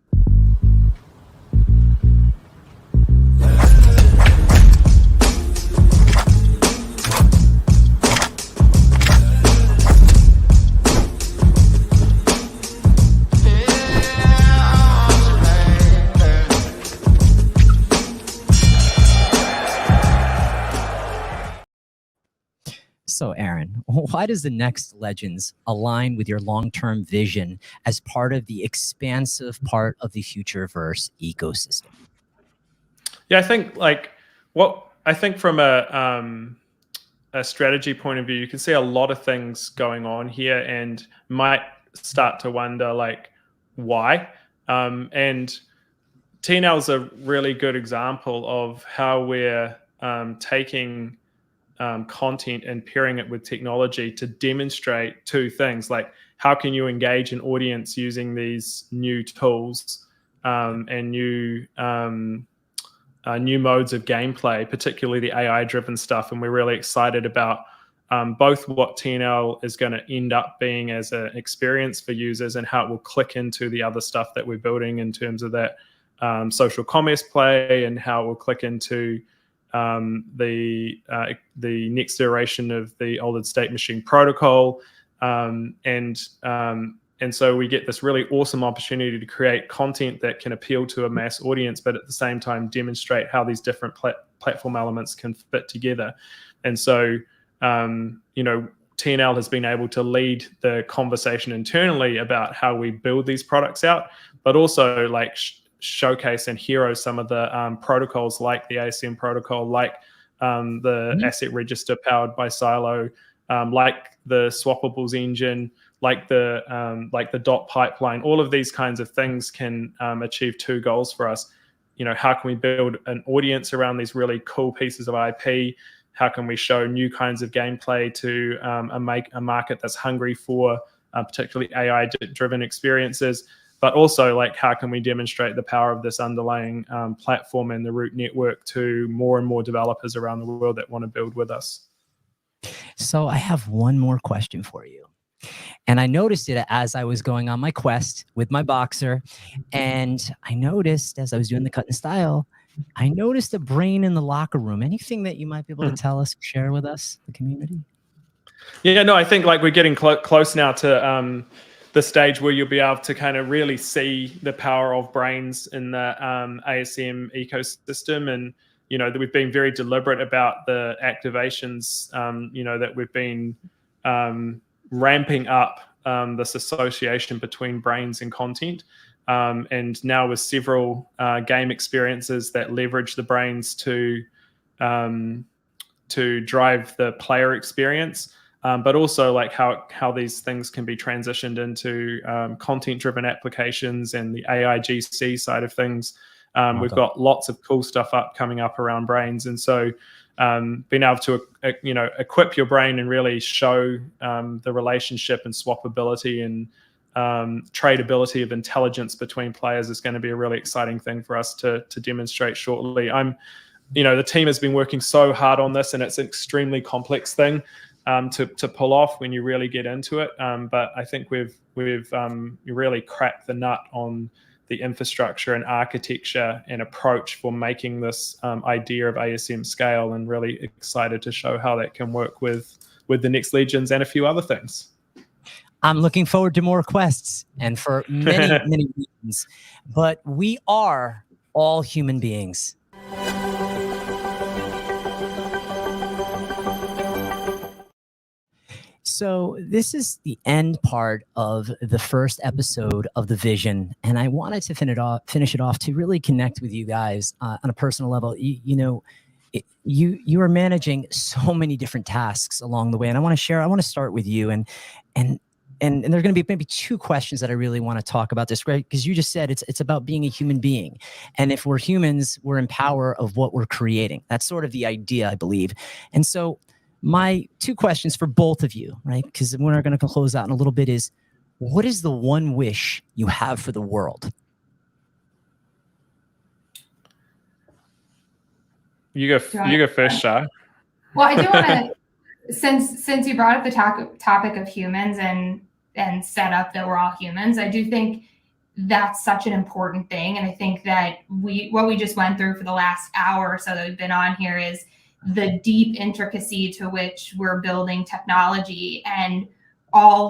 So, Aaron, why does the Next Legends align with your long-term vision as part of the expansive part of the Futureverse ecosystem? Yeah, I think from a strategy point of view, you can see a lot of things going on here, and might start to wonder why. And TNL is a really good example of how we're taking content and pairing it with technology to demonstrate two things, like how can you engage an audience using these new tools and new modes of gameplay, particularly the AI-driven stuff. And we're really excited about both what TNL is going to end up being as an experience for users and how it will click into the other stuff that we're building in terms of that social commerce play, and how it will click into the next iteration of the Altered State Machine protocol, and so we get this really awesome opportunity to create content that can appeal to a mass audience, but at the same time demonstrate how these different platform elements can fit together. And so TNL has been able to lead the conversation internally about how we build these products out, but also showcase and hero some of the protocols, like the ASM protocol, like the asset register powered by Silo, like the Swappables engine, like the Dot pipeline. All of these kinds of things can achieve two goals for us. How can we build an audience around these really cool pieces of IP? How can we show new kinds of gameplay to a market that's hungry for particularly AI-driven experiences? But also, how can we demonstrate the power of this underlying platform and the Root network to more and more developers around the world that want to build with us? So I have one more question for you. And I noticed it as I was going on my quest with my boxer. And I noticed as I was doing the cut and style, I noticed a brain in the locker room. Anything that you might be able to tell us, share with us, the community? Yeah, no, I think we're getting close now to the stage where you'll be able to kind of really see the power of brains in the ASM ecosystem. And that we've been very deliberate about the activations, that we've been ramping up this association between brains and content. And now with several game experiences that leverage the brains to drive the player experience, but also like how these things can be transitioned into content-driven applications and the AI GC side of things. We've got lots of cool stuff coming up around brains, and so being able to equip your brain and really show the relationship and swappability and tradability of intelligence between players is going to be a really exciting thing for us to demonstrate shortly. The team has been working so hard on this, and it's an extremely complex thing to pull off when you really get into it. But I think we've really cracked the nut on the infrastructure and architecture and approach for making this idea of ASM scale, and really excited to show how that can work with the next Legends and a few other things. I'm looking forward to more quests and for many, many reasons, but we are all human beings. So this is the end part of the first episode of The Vision, and I wanted to finish it off to really connect with you guys on a personal level. You are managing so many different tasks along the way, and I want to start with you, and there are going to be maybe two questions that I really want to talk about this, right? Because you just said it's about being a human being, and if we're humans, we're in power of what we're creating. That's sort of the idea, I believe, and so. My two questions for both of you, right? Because we're going to close out in a little bit is, what is the one wish you have for the world? You go first, Shah. Well, I do want to, since you brought up the topic of humans and set up that we're all humans, I do think that's such an important thing. And I think that what we just went through for the last hour or so that we've been on here is the deep intricacy to which we're building technology, and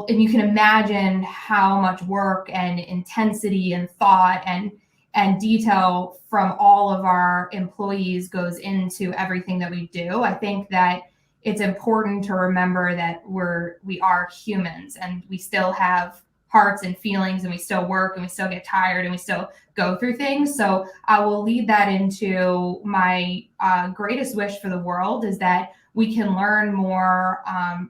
you can imagine how much work and intensity and thought and detail from all of our employees goes into everything that we do. I think that it's important to remember that we are humans, and we still have hearts and feelings, and we still work, and we still get tired, and we still go through things. So I will lead that into my greatest wish for the world is that we can learn more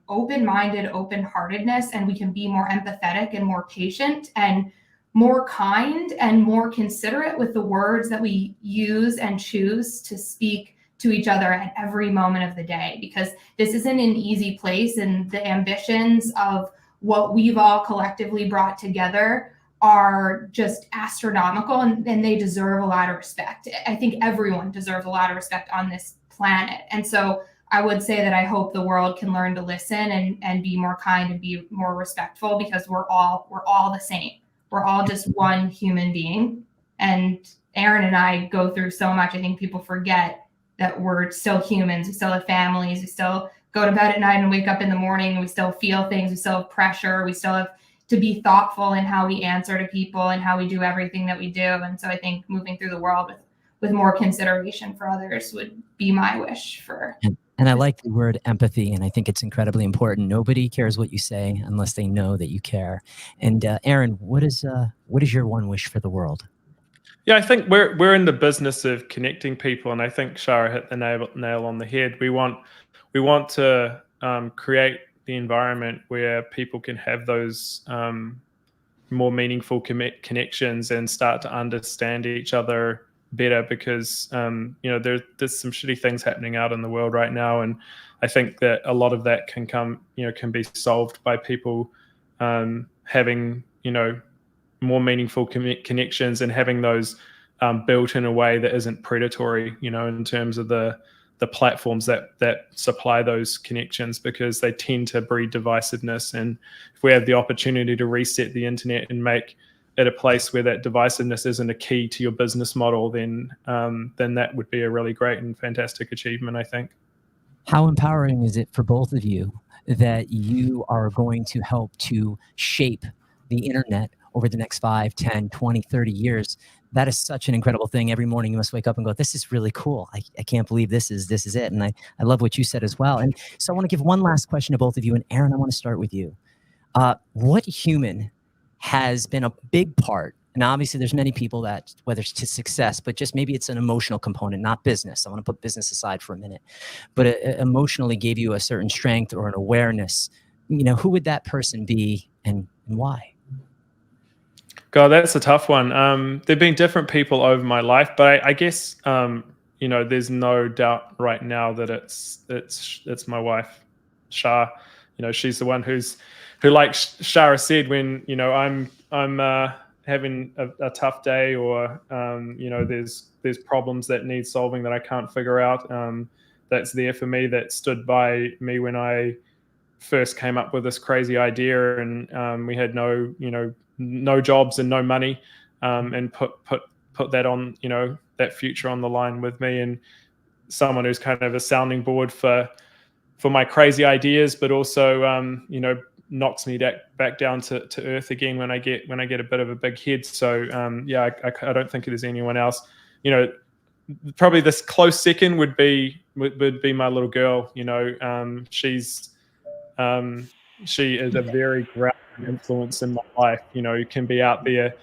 open-minded, open-heartedness, and we can be more empathetic and more patient and more kind and more considerate with the words that we use and choose to speak to each other at every moment of the day, because this isn't an easy place, and the ambitions of what we've all collectively brought together are just astronomical, and they deserve a lot of respect. I think everyone deserves a lot of respect on this planet. And so I would say that I hope the world can learn to listen and be more kind and be more respectful, because we're all the same. We're all just one human being. And Aaron and I go through so much. I think people forget that we're still humans. We still have families. We still go to bed at night and wake up in the morning, and we still feel things. We still have pressure. We still have to be thoughtful in how we answer to people and how we do everything that we do. And so I think moving through the world with more consideration for others would be my wish for. And I like the word empathy, and I think it's incredibly important. Nobody cares what you say unless they know that you care. And Aaron, what is your one wish for the world? Yeah, I think we're in the business of connecting people, and I think Shara hit the nail on the head. We want to create the environment where people can have those more meaningful connections and start to understand each other better, because there's some shitty things happening out in the world right now, and I think that a lot of that can be solved by people having more meaningful connections and having those built in a way that isn't predatory, in terms of the platforms that supply those connections, because they tend to breed divisiveness. And if we have the opportunity to reset the internet and make it a place where that divisiveness isn't a key to your business model, then that would be a really great and fantastic achievement, I think. How empowering is it for both of you that you are going to help to shape the internet over the next 5, 10, 20, 30 years. That is such an incredible thing. Every morning you must wake up and go, this is really cool. I can't believe this is it. And I love what you said as well. And so I want to give one last question to both of you. And Aaron, I want to start with you. What human has been a big part? And obviously there's many people that, whether it's to success, but just maybe it's an emotional component, not business. I want to put business aside for a minute, but it emotionally gave you a certain strength or an awareness. Who would that person be and why? God, that's a tough one. There've been different people over my life, but I guess there's no doubt right now that it's my wife, Shah. She's the one who, like Shara said, when I'm having a tough day, or there's problems that need solving that I can't figure out. That's there for me. That stood by me when I first came up with this crazy idea, and we had no jobs and no money, and put that on, that future on the line with me, and someone who's kind of a sounding board for my crazy ideas, but also knocks me back down to earth again when I get a bit of a big head. So I don't think there's anyone else. Probably this close second would be my little girl. She is a very grounding influence in my life. You can be out there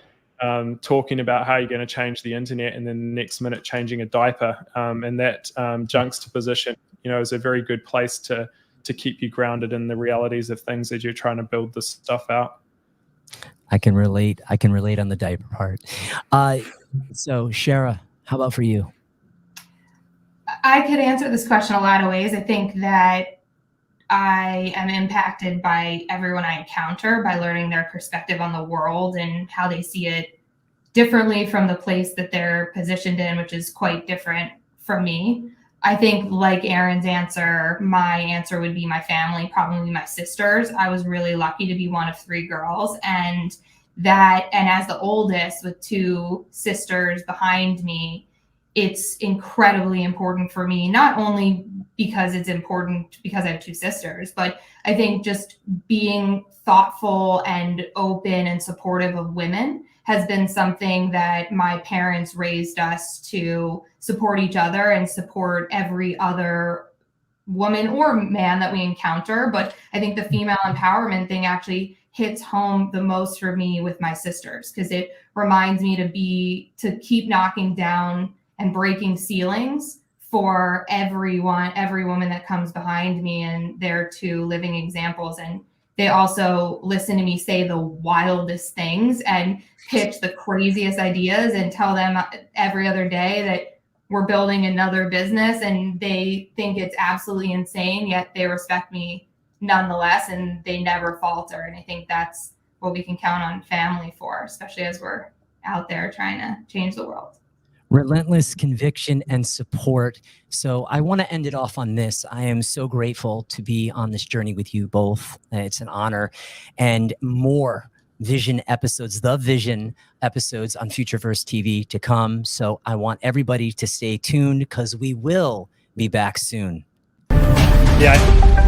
talking about how you're going to change the internet, and then the next minute changing a diaper, and that juxtaposition, is a very good place to keep you grounded in the realities of things as you're trying to build this stuff out. I can relate on the diaper part. So Shara, how about for you? I could answer this question a lot of ways. I think that I am impacted by everyone I encounter, by learning their perspective on the world and how they see it differently from the place that they're positioned in, which is quite different from me. I think, like Aaron's answer, my answer would be my family, probably my sisters. I was really lucky to be one of 3 girls, and as the oldest with 2 sisters behind me, it's incredibly important for me, not only because it's important because I have 2 sisters, but I think just being thoughtful and open and supportive of women has been something that my parents raised us to support each other and support every other woman or man that we encounter. But I think the female empowerment thing actually hits home the most for me with my sisters, because it reminds me to keep knocking down and breaking ceilings for every woman that comes behind me, and they're 2 living examples. And they also listen to me say the wildest things and pitch the craziest ideas and tell them every other day that we're building another business, and they think it's absolutely insane, yet they respect me nonetheless, and they never falter. And I think that's what we can count on family for, especially as we're out there trying to change the world. Relentless conviction and support. So I want to end it off on this. I am so grateful to be on this journey with you both. It's an honor. And more Vision episodes, the Vision episodes on Futureverse TV to come. So I want everybody to stay tuned, because we will be back soon. Yeah.